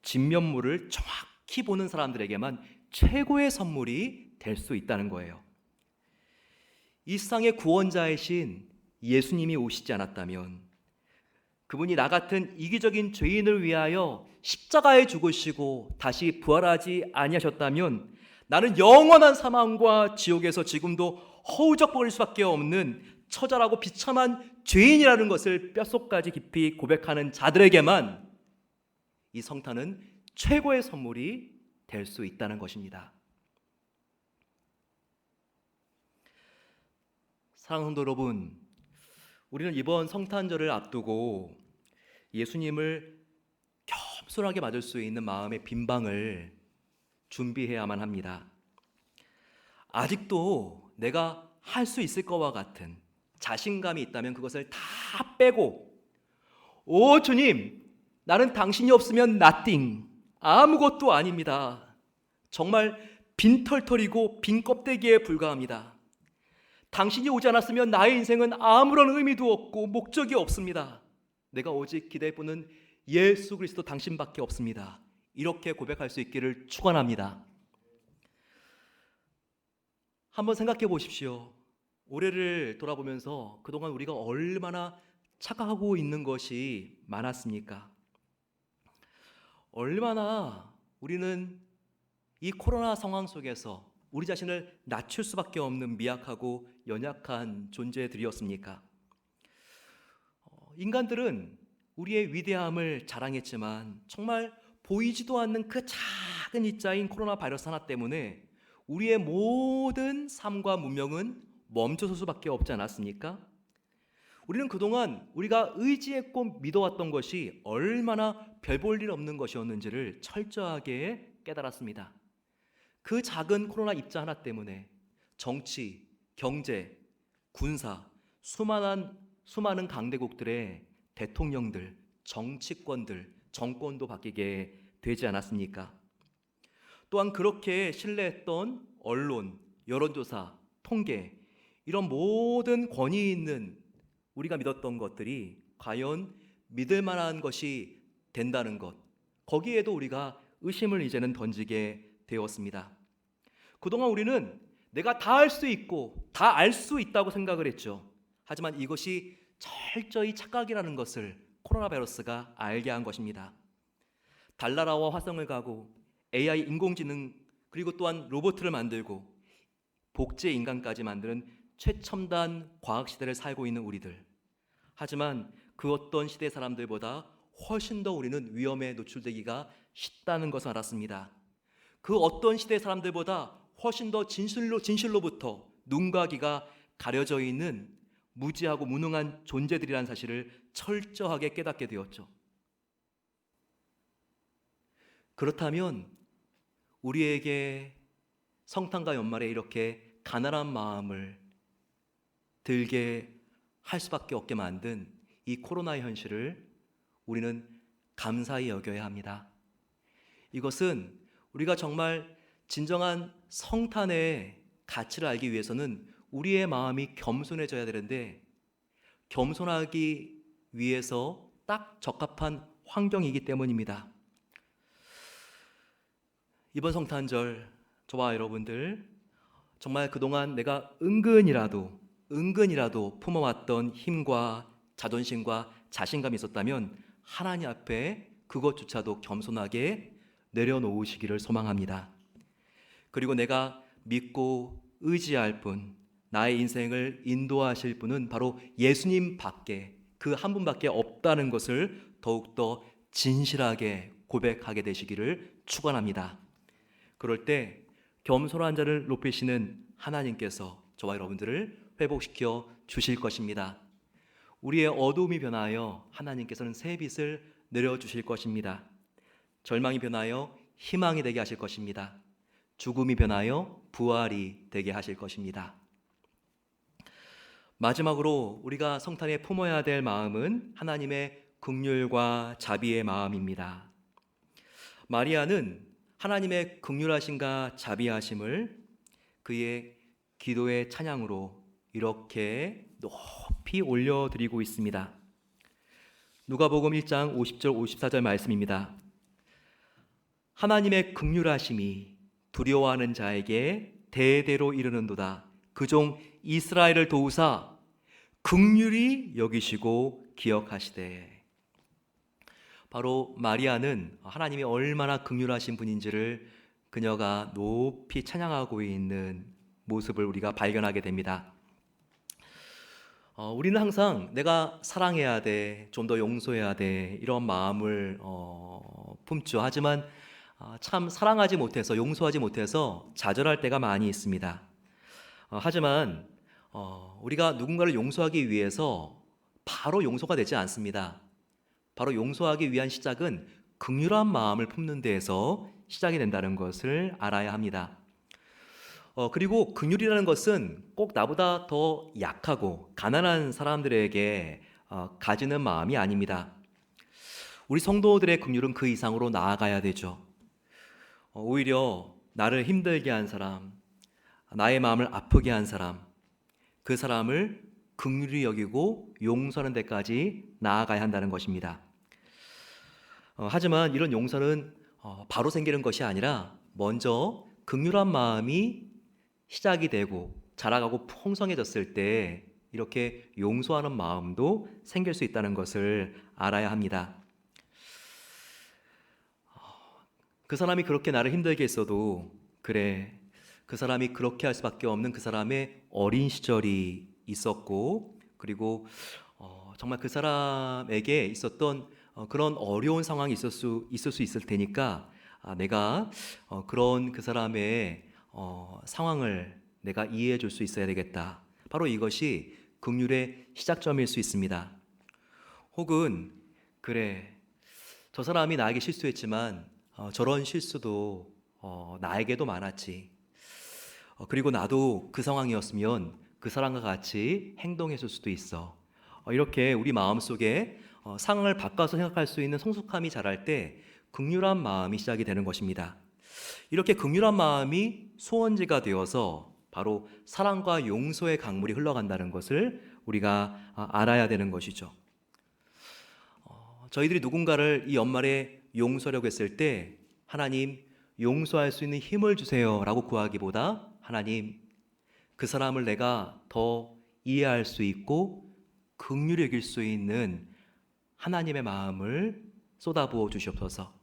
진면모를 정확히 보는 사람들에게만 최고의 선물이 될 수 있다는 거예요. 이 세상의 구원자이신 예수님이 오시지 않았다면, 그분이 나 같은 이기적인 죄인을 위하여 십자가에 죽으시고 다시 부활하지 아니하셨다면 나는 영원한 사망과 지옥에서 지금도 허우적거릴 수밖에 없는 처절하고 비참한 죄인이라는 것을 뼛속까지 깊이 고백하는 자들에게만 이 성탄은 최고의 선물이 될 수 있다는 것입니다. 사랑하는 성도 여러분, 우리는 이번 성탄절을 앞두고 예수님을 겸손하게 맞을 수 있는 마음의 빈방을 준비해야만 합니다. 아직도 내가 할 수 있을 것과 같은 자신감이 있다면 그것을 다 빼고, 오 주님, 나는 당신이 없으면 nothing, 아무것도 아닙니다. 정말 빈털털이고 빈 껍데기에 불과합니다. 당신이 오지 않았으면 나의 인생은 아무런 의미도 없고 목적이 없습니다. 내가 오직 기댈 분은 예수 그리스도 당신밖에 없습니다. 이렇게 고백할 수 있기를 축원합니다. 한번 생각해 보십시오. 올해를 돌아보면서 그동안 우리가 얼마나 착각하고 있는 것이 많았습니까? 얼마나 우리는 이 코로나 상황 속에서 우리 자신을 낮출 수밖에 없는 미약하고 연약한 존재들이었습니까? 인간들은 우리의 위대함을 자랑했지만 정말 보이지도 않는 그 작은 입자인 코로나 바이러스 하나 때문에 우리의 모든 삶과 문명은 멈춰설 수밖에 없지 않았습니까? 우리는 그동안 우리가 의지했고 믿어왔던 것이 얼마나 별 볼 일 없는 것이었는지를 철저하게 깨달았습니다. 그 작은 코로나 입자 하나 때문에 정치, 경제, 군사, 수많은 강대국들의 대통령들, 정치권들, 정권도 바뀌게 되지 않았습니까? 또한 그렇게 신뢰했던 언론, 여론조사, 통계, 이런 모든 권위 있는 우리가 믿었던 것들이 과연 믿을 만한 것이 된다는 것, 거기에도 우리가 의심을 이제는 던지게 되었습니다. 그동안 우리는 내가 다 할 수 있고 다 알 수 있다고 생각을 했죠. 하지만 이것이 철저히 착각이라는 것을 코로나 바이러스가 알게 한 것입니다. 달나라와 화성을 가고 AI 인공지능 그리고 또한 로봇을 만들고 복제 인간까지 만드는 최첨단 과학 시대를 살고 있는 우리들. 하지만 그 어떤 시대 사람들보다 훨씬 더 우리는 위험에 노출되기가 쉽다는 것을 알았습니다. 그 어떤 시대 사람들보다 훨씬 더 진실로부터 눈과 귀가 가려져 있는 무지하고 무능한 존재들이라는 사실을 철저하게 깨닫게 되었죠. 그렇다면 우리에게 성탄과 연말에 이렇게 가난한 마음을 들게 할 수밖에 없게 만든 이 코로나의 현실을 우리는 감사히 여겨야 합니다. 이것은 우리가 정말 진정한 성탄의 가치를 알기 위해서는 우리의 마음이 겸손해져야 되는데, 겸손하기 위해서 딱 적합한 환경이기 때문입니다. 이번 성탄절 저와 여러분들 정말 그동안 내가 은근이라도 품어왔던 힘과 자존심과 자신감이 있었다면 하나님 앞에 그것조차도 겸손하게 내려놓으시기를 소망합니다. 그리고 내가 믿고 의지할 분, 나의 인생을 인도하실 분은 바로 예수님 밖에, 그 한 분밖에 없다는 것을 더욱더 진실하게 고백하게 되시기를 축원합니다. 그럴 때 겸손한 자를 높이시는 하나님께서 저와 여러분들을 회복시켜 주실 것입니다. 우리의 어두움이 변하여 하나님께서는 새 빛을 내려주실 것입니다. 절망이 변하여 희망이 되게 하실 것입니다. 죽음이 변하여 부활이 되게 하실 것입니다. 마지막으로 우리가 성탄에 품어야 될 마음은 하나님의 긍휼과 자비의 마음입니다. 마리아는 하나님의 긍휼하심과 자비하심을 그의 기도의 찬양으로 이렇게 높이 올려드리고 있습니다. 누가복음 1장 50절 54절 말씀입니다. 하나님의 긍휼하심이 두려워하는 자에게 대대로 이르는도다. 그 종 이스라엘을 도우사 긍휼히 여기시고 기억하시되. 바로 마리아는 하나님이 얼마나 긍휼하신 분인지를 그녀가 높이 찬양하고 있는 모습을 우리가 발견하게 됩니다. 우리는 항상 내가 사랑해야 돼, 좀 더 용서해야 돼, 이런 마음을 품죠. 하지만 참 사랑하지 못해서, 용서하지 못해서 좌절할 때가 많이 있습니다. 하지만 우리가 누군가를 용서하기 위해서 바로 용서가 되지 않습니다. 바로 용서하기 위한 시작은 긍휼한 마음을 품는 데에서 시작이 된다는 것을 알아야 합니다. 그리고 긍휼이라는 것은 꼭 나보다 더 약하고 가난한 사람들에게 가지는 마음이 아닙니다. 우리 성도들의 긍휼은 그 이상으로 나아가야 되죠. 오히려 나를 힘들게 한 사람, 나의 마음을 아프게 한 사람, 그 사람을 긍휼히 여기고 용서하는 데까지 나아가야 한다는 것입니다. 하지만 이런 용서는 바로 생기는 것이 아니라 먼저 긍휼한 마음이 시작이 되고 자라가고 풍성해졌을 때 이렇게 용서하는 마음도 생길 수 있다는 것을 알아야 합니다. 그 사람이 그렇게 나를 힘들게 했어도 그래, 그 사람이 그렇게 할 수밖에 없는 그 사람의 어린 시절이 있었고, 그리고 정말 그 사람에게 있었던 그런 어려운 상황이 있을 수 있을 테니까 내가 그런 그 사람의 상황을 내가 이해해 줄 수 있어야 되겠다. 바로 이것이 긍휼의 시작점일 수 있습니다. 혹은 그래, 저 사람이 나에게 실수했지만 저런 실수도 나에게도 많았지. 그리고 나도 그 상황이었으면 그 사람과 같이 행동했을 수도 있어. 이렇게 우리 마음속에 상황을 바꿔서 생각할 수 있는 성숙함이 자랄 때 긍휼한 마음이 시작이 되는 것입니다. 이렇게 긍휼한 마음이 소원지가 되어서 바로 사랑과 용서의 강물이 흘러간다는 것을 우리가 알아야 되는 것이죠. 저희들이 누군가를 이 연말에 용서하려고 했을 때 하나님 용서할 수 있는 힘을 주세요 라고 구하기보다 하나님 그 사람을 내가 더 이해할 수 있고 긍휼히 여길 수 있는 하나님의 마음을 쏟아부어 주시옵소서.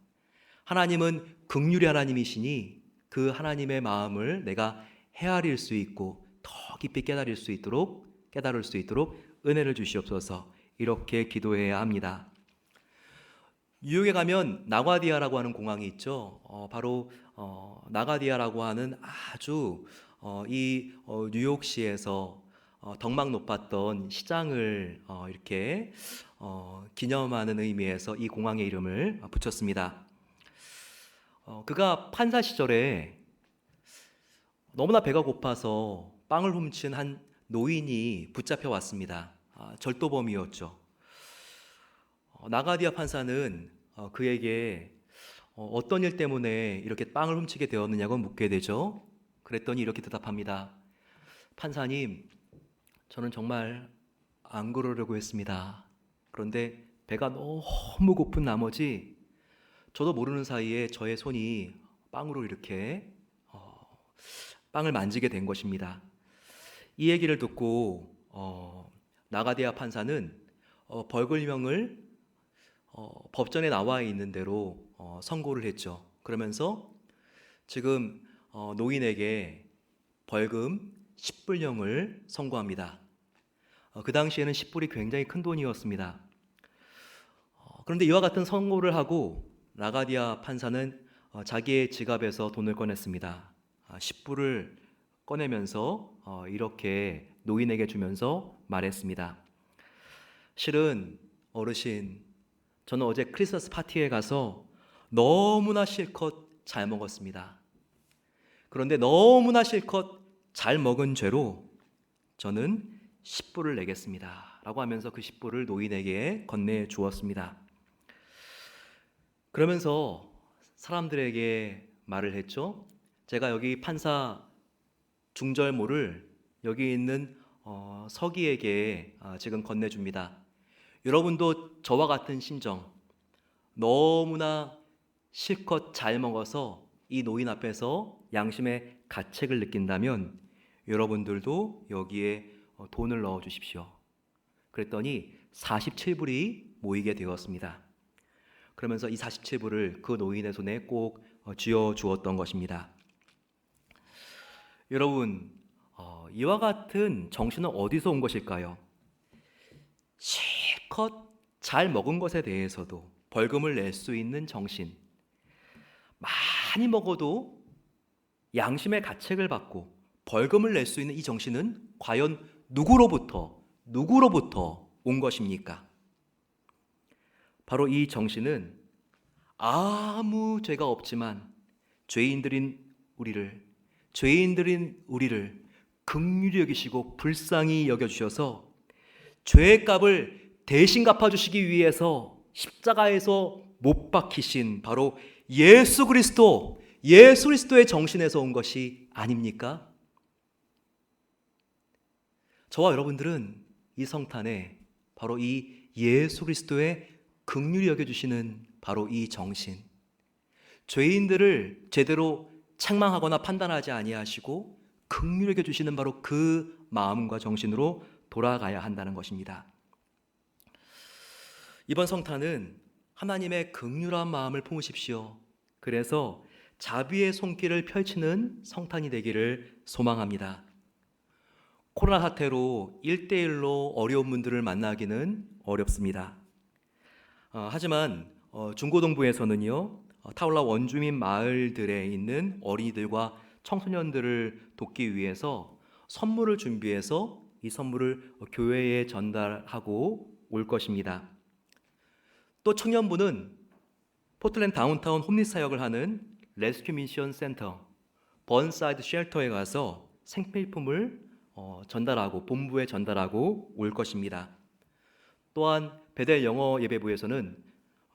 하나님은 긍휼의 하나님이시니 그 하나님의 마음을 내가 헤아릴 수 있고 더 깊이 깨달을 수 있도록 은혜를 주시옵소서. 이렇게 기도해야 합니다. 뉴욕에 가면 나과디아라고 하는 공항이 있죠. 바로 나과디아라고 하는 아주 이 뉴욕시에서 덕망 높았던 시장을 이렇게 기념하는 의미에서 이 공항의 이름을 붙였습니다. 그가 판사 시절에 너무나 배가 고파서 빵을 훔친 한 노인이 붙잡혀 왔습니다. 절도범이었죠. 나가디아 판사는 그에게 어떤 일 때문에 이렇게 빵을 훔치게 되었느냐고 묻게 되죠. 그랬더니 이렇게 대답합니다. 판사님, 저는 정말 안 그러려고 했습니다. 그런데 배가 너무 고픈 나머지 저도 모르는 사이에 저의 손이 빵으로 이렇게 빵을 만지게 된 것입니다. 이 얘기를 듣고 나가디아 판사는 벌금형을 법전에 나와 있는 대로 선고를 했죠. 그러면서 지금 노인에게 벌금 10불령을 선고합니다. 그 당시에는 10불이 굉장히 큰 돈이었습니다. 그런데 이와 같은 선고를 하고 나가디아 판사는 자기의 지갑에서 돈을 꺼냈습니다. 10불을 꺼내면서 이렇게 노인에게 주면서 말했습니다. 실은 어르신, 저는 어제 크리스마스 파티에 가서 너무나 실컷 잘 먹었습니다. 그런데 너무나 실컷 잘 먹은 죄로 저는 10불을 내겠습니다 라고 하면서 그 10불을 노인에게 건네 주었습니다. 그러면서 사람들에게 말을 했죠. 제가 여기 판사 중절모를 여기 있는 서기에게 지금 건네줍니다. 여러분도 저와 같은 심정, 너무나 실컷 잘 먹어서 이 노인 앞에서 양심의 가책을 느낀다면 여러분들도 여기에 돈을 넣어 주십시오. 그랬더니 47불이 모이게 되었습니다. 그러면서 이 47불을 그 노인의 손에 꼭 쥐어 주었던 것입니다. 여러분, 이와 같은 정신은 어디서 온 것일까요? 실컷 잘 먹은 것에 대해서도 벌금을 낼 수 있는 정신, 많이 먹어도 양심의 가책을 받고 벌금을 낼 수 있는 이 정신은 과연 누구로부터 온 것입니까? 바로 이 정신은 아무 죄가 없지만 죄인들인 우리를 긍휼히 여기시고 불쌍히 여겨주셔서 죄의 값을 대신 갚아주시기 위해서 십자가에서 못 박히신 바로 예수 그리스도의 정신에서 온 것이 아닙니까? 저와 여러분들은 이 성탄에 바로 이 예수 그리스도의 긍휼히 여겨주시는 바로 이 정신, 죄인들을 제대로 책망하거나 판단하지 아니하시고 긍휼히 여겨주시는 바로 그 마음과 정신으로 돌아가야 한다는 것입니다. 이번 성탄은 하나님의 긍휼한 마음을 품으십시오. 그래서 자비의 손길을 펼치는 성탄이 되기를 소망합니다. 코로나 사태로 1대1로 어려운 분들을 만나기는 어렵습니다. 하지만 중고동부에서는요, 타올라 원주민 마을들에 있는 어린이들과 청소년들을 돕기 위해서 선물을 준비해서 이 선물을 교회에 전달하고 올 것입니다. 또 청년부는 포틀랜드 다운타운 홈리스 사역을 하는 레스큐 미션 센터 번사이드 쉘터에 가서 생필품을 전달하고 본부에 전달하고 올 것입니다. 또한 베델 영어 예배부에서는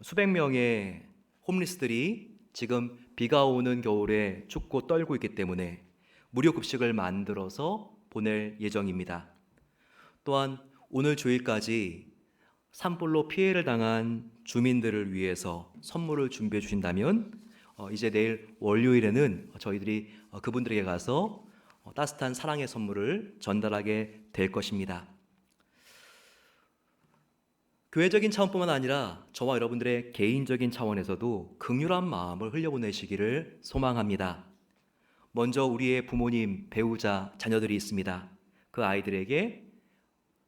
수백 명의 홈리스들이 지금 비가 오는 겨울에 춥고 떨고 있기 때문에 무료 급식을 만들어서 보낼 예정입니다. 또한 오늘 주일까지 산불로 피해를 당한 주민들을 위해서 선물을 준비해 주신다면 이제 내일 월요일에는 저희들이 그분들에게 가서 따뜻한 사랑의 선물을 전달하게 될 것입니다. 교회적인 차원뿐만 아니라 저와 여러분들의 개인적인 차원에서도 긍휼한 마음을 흘려보내시기를 소망합니다. 먼저 우리의 부모님, 배우자, 자녀들이 있습니다. 그 아이들에게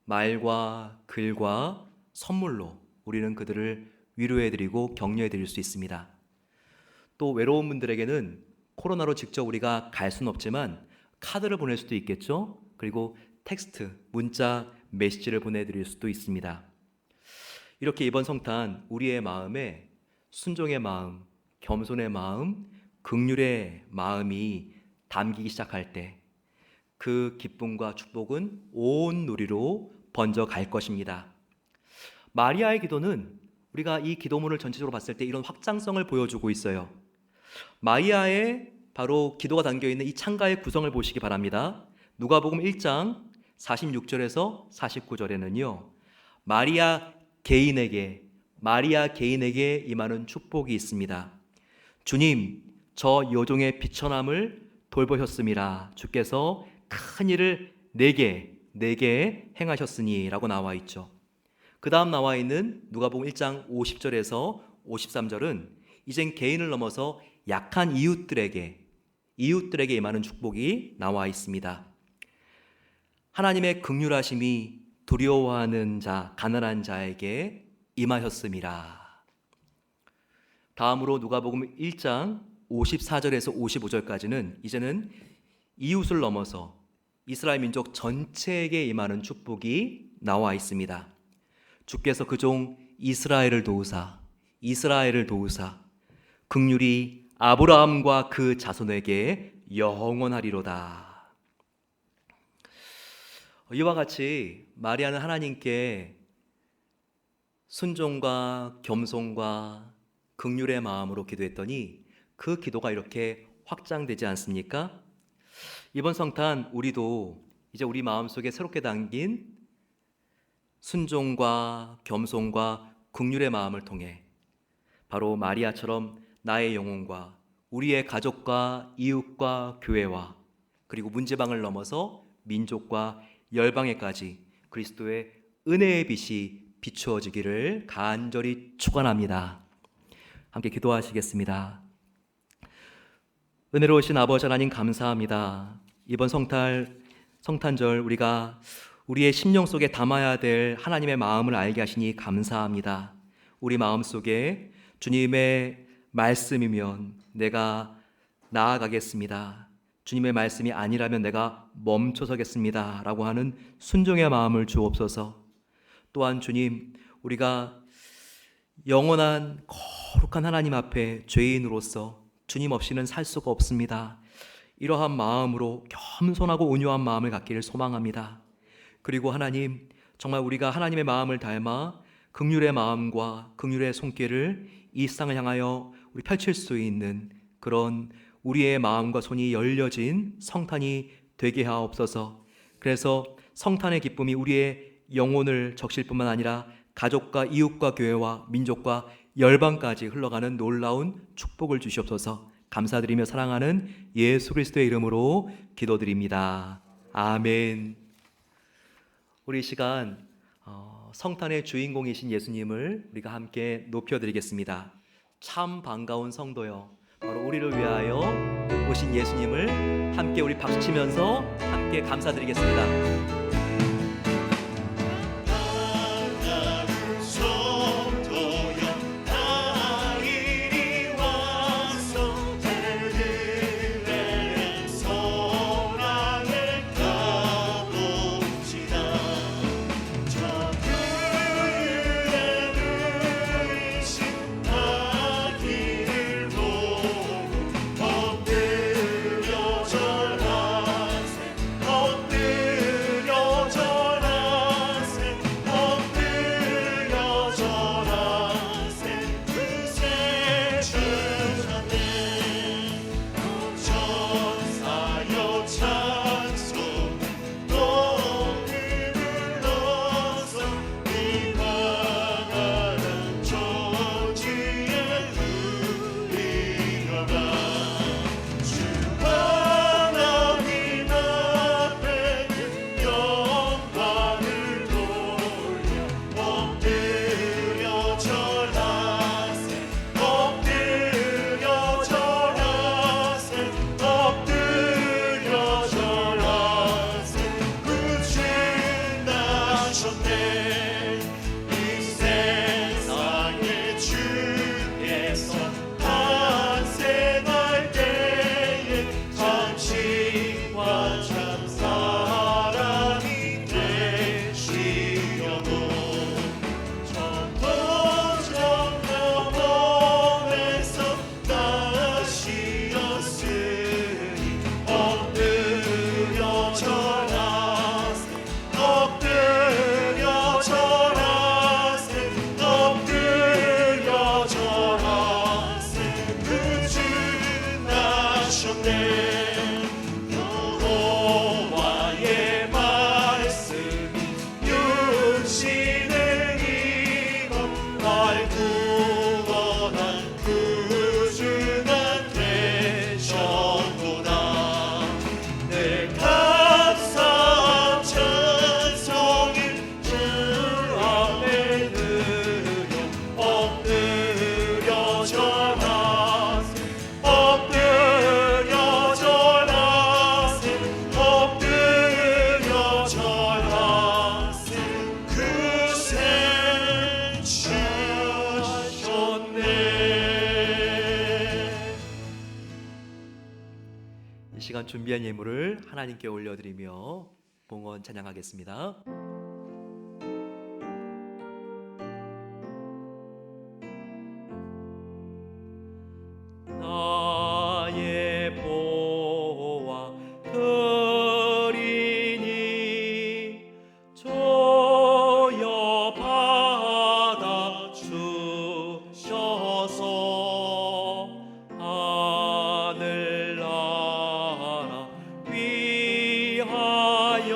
말과 글과 선물로 우리는 그들을 위로해드리고 격려해드릴 수 있습니다. 또 외로운 분들에게는 코로나로 직접 우리가 갈 수는 없지만 카드를 보낼 수도 있겠죠. 그리고 텍스트, 문자, 메시지를 보내드릴 수도 있습니다. 이렇게 이번 성탄 우리의 마음에 순종의 마음, 겸손의 마음, 긍휼의 마음이 담기기 시작할 때 그 기쁨과 축복은 온 누리로 번져 갈 것입니다. 마리아의 기도는 우리가 이 기도문을 전체적으로 봤을 때 이런 확장성을 보여주고 있어요. 마리아의 바로 기도가 담겨있는 이 창가의 구성을 보시기 바랍니다. 누가복음 1장 46절에서 49절에는요, 마리아 개인에게 임하는 축복이 있습니다. 주님, 저 여종의 비천함을 돌보셨음이라. 주께서 큰 일을 내게 행하셨으니 라고 나와 있죠. 그 다음 나와 있는 누가복음 1장 50절에서 53절은 이젠 개인을 넘어서 약한 이웃들에게 임하는 축복이 나와 있습니다. 하나님의 긍휼하심이 두려워하는 자, 가난한 자에게 임하셨음이라. 다음으로 누가복음 1장 54절에서 55절까지는 이제는 이웃을 넘어서 이스라엘 민족 전체에게 임하는 축복이 나와 있습니다. 주께서 그 종 이스라엘을 도우사 긍휼이 아브라함과 그 자손에게 영원하리로다. 이와 같이 마리아는 하나님께 순종과 겸손과 긍휼의 마음으로 기도했더니 그 기도가 이렇게 확장되지 않습니까? 이번 성탄 우리도 이제 우리 마음속에 새롭게 담긴 순종과 겸손과 긍휼의 마음을 통해 바로 마리아처럼 나의 영혼과 우리의 가족과 이웃과 교회와 그리고 문제방을 넘어서 민족과 열방에까지 그리스도의 은혜의 빛이 비추어지기를 간절히 축원합니다. 함께 기도하시겠습니다. 은혜로우신 아버지 하나님 감사합니다. 이번 성탄절 우리가 우리의 심령 속에 담아야 될 하나님의 마음을 알게 하시니 감사합니다. 우리 마음속에 주님의 말씀이면 내가 나아가겠습니다. 주님의 말씀이 아니라면 내가 멈춰서겠습니다 라고 하는 순종의 마음을 주옵소서. 또한 주님, 우리가 영원한 거룩한 하나님 앞에 죄인으로서 주님 없이는 살 수가 없습니다. 이러한 마음으로 겸손하고 온유한 마음을 갖기를 소망합니다. 그리고 하나님, 정말 우리가 하나님의 마음을 닮아 긍휼의 마음과 긍휼의 손길을 이 세상을 향하여 우리 펼칠 수 있는 그런 우리의 마음과 손이 열려진 성탄이 되게 하옵소서. 그래서 성탄의 기쁨이 우리의 영혼을 적실 뿐만 아니라 가족과 이웃과 교회와 민족과 열방까지 흘러가는 놀라운 축복을 주시옵소서. 감사드리며 사랑하는 예수 그리스도의 이름으로 기도드립니다. 아멘. 우리 이 시간 성탄의 주인공이신 예수님을 우리가 함께 높여드리겠습니다. 참 반가운 성도여, 바로 우리를 위하여 오신 예수님을 함께 우리 박수치면서 함께 감사드리겠습니다. 엎드려 절하세 엎드려 시간 준비한 예물을 하나님께 올려드리며 봉헌 찬양하겠습니다. 나의 보화 드리니 저여 받아 주셔서 하늘나라 위하여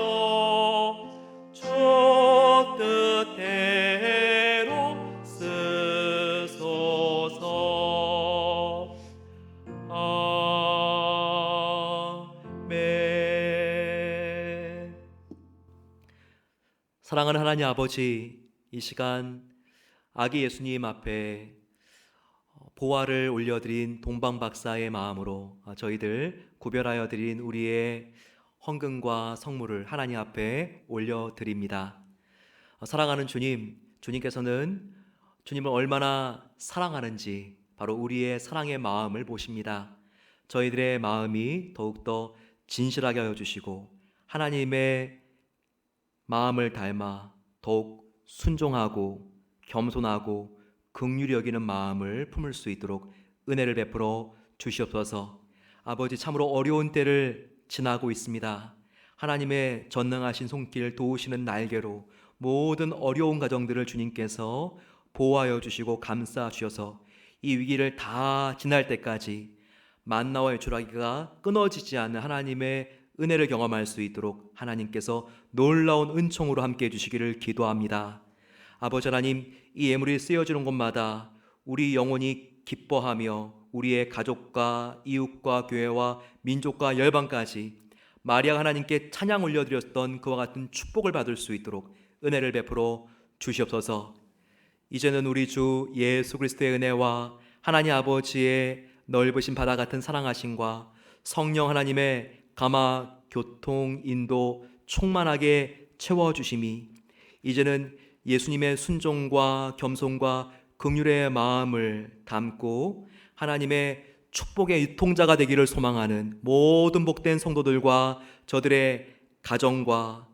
저 뜻대로 쓰소서. 아멘. 사랑하는 하나님 아버지, 이 시간 아기 예수님 앞에 보화를 올려드린 동방박사의 마음으로 저희들 구별하여 드린 우리의 헌금과 성물을 하나님 앞에 올려드립니다. 사랑하는 주님, 주님께서는 주님을 얼마나 사랑하는지 바로 우리의 사랑의 마음을 보십니다. 저희들의 마음이 더욱더 진실하게 하여 주시고 하나님의 마음을 닮아 더욱 순종하고 겸손하고 긍휼히 여기는 마음을 품을 수 있도록 은혜를 베풀어 주시옵소서. 아버지, 참으로 어려운 때를 지나고 있습니다. 하나님의 전능하신 손길 도우시는 날개로 모든 어려운 가정들을 주님께서 보호하여 주시고 감싸 주셔서 이 위기를 다 지날 때까지 만나와 외출하기가 끊어지지 않는 하나님의 은혜를 경험할 수 있도록 하나님께서 놀라운 은총으로 함께 해주시기를 기도합니다. 아버지 하나님, 이 예물이 쓰여지는 곳마다 우리 영혼이 기뻐하며 우리의 가족과 이웃과 교회와 민족과 열방까지 마리아가 하나님께 찬양 올려드렸던 그와 같은 축복을 받을 수 있도록 은혜를 베풀어 주시옵소서. 이제는 우리 주 예수 그리스도의 은혜와 하나님 아버지의 넓으신 바다 같은 사랑하심과 성령 하나님의 감화, 교통, 인도 충만하게 채워주심이 이제는 예수님의 순종과 겸손과 긍휼의 마음을 담고 하나님의 축복의 유통자가 되기를 소망하는 모든 복된 성도들과 저들의 가정과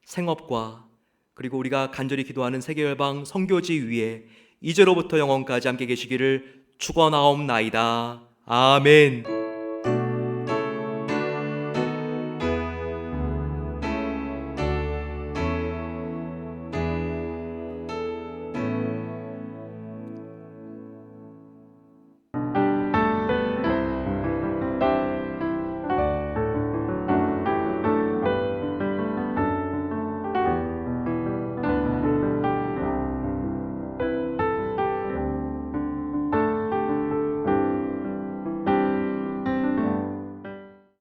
생업과 그리고 우리가 간절히 기도하는 세계열방 선교지 위에 이제로부터 영원까지 함께 계시기를 축원하옵나이다. 아멘.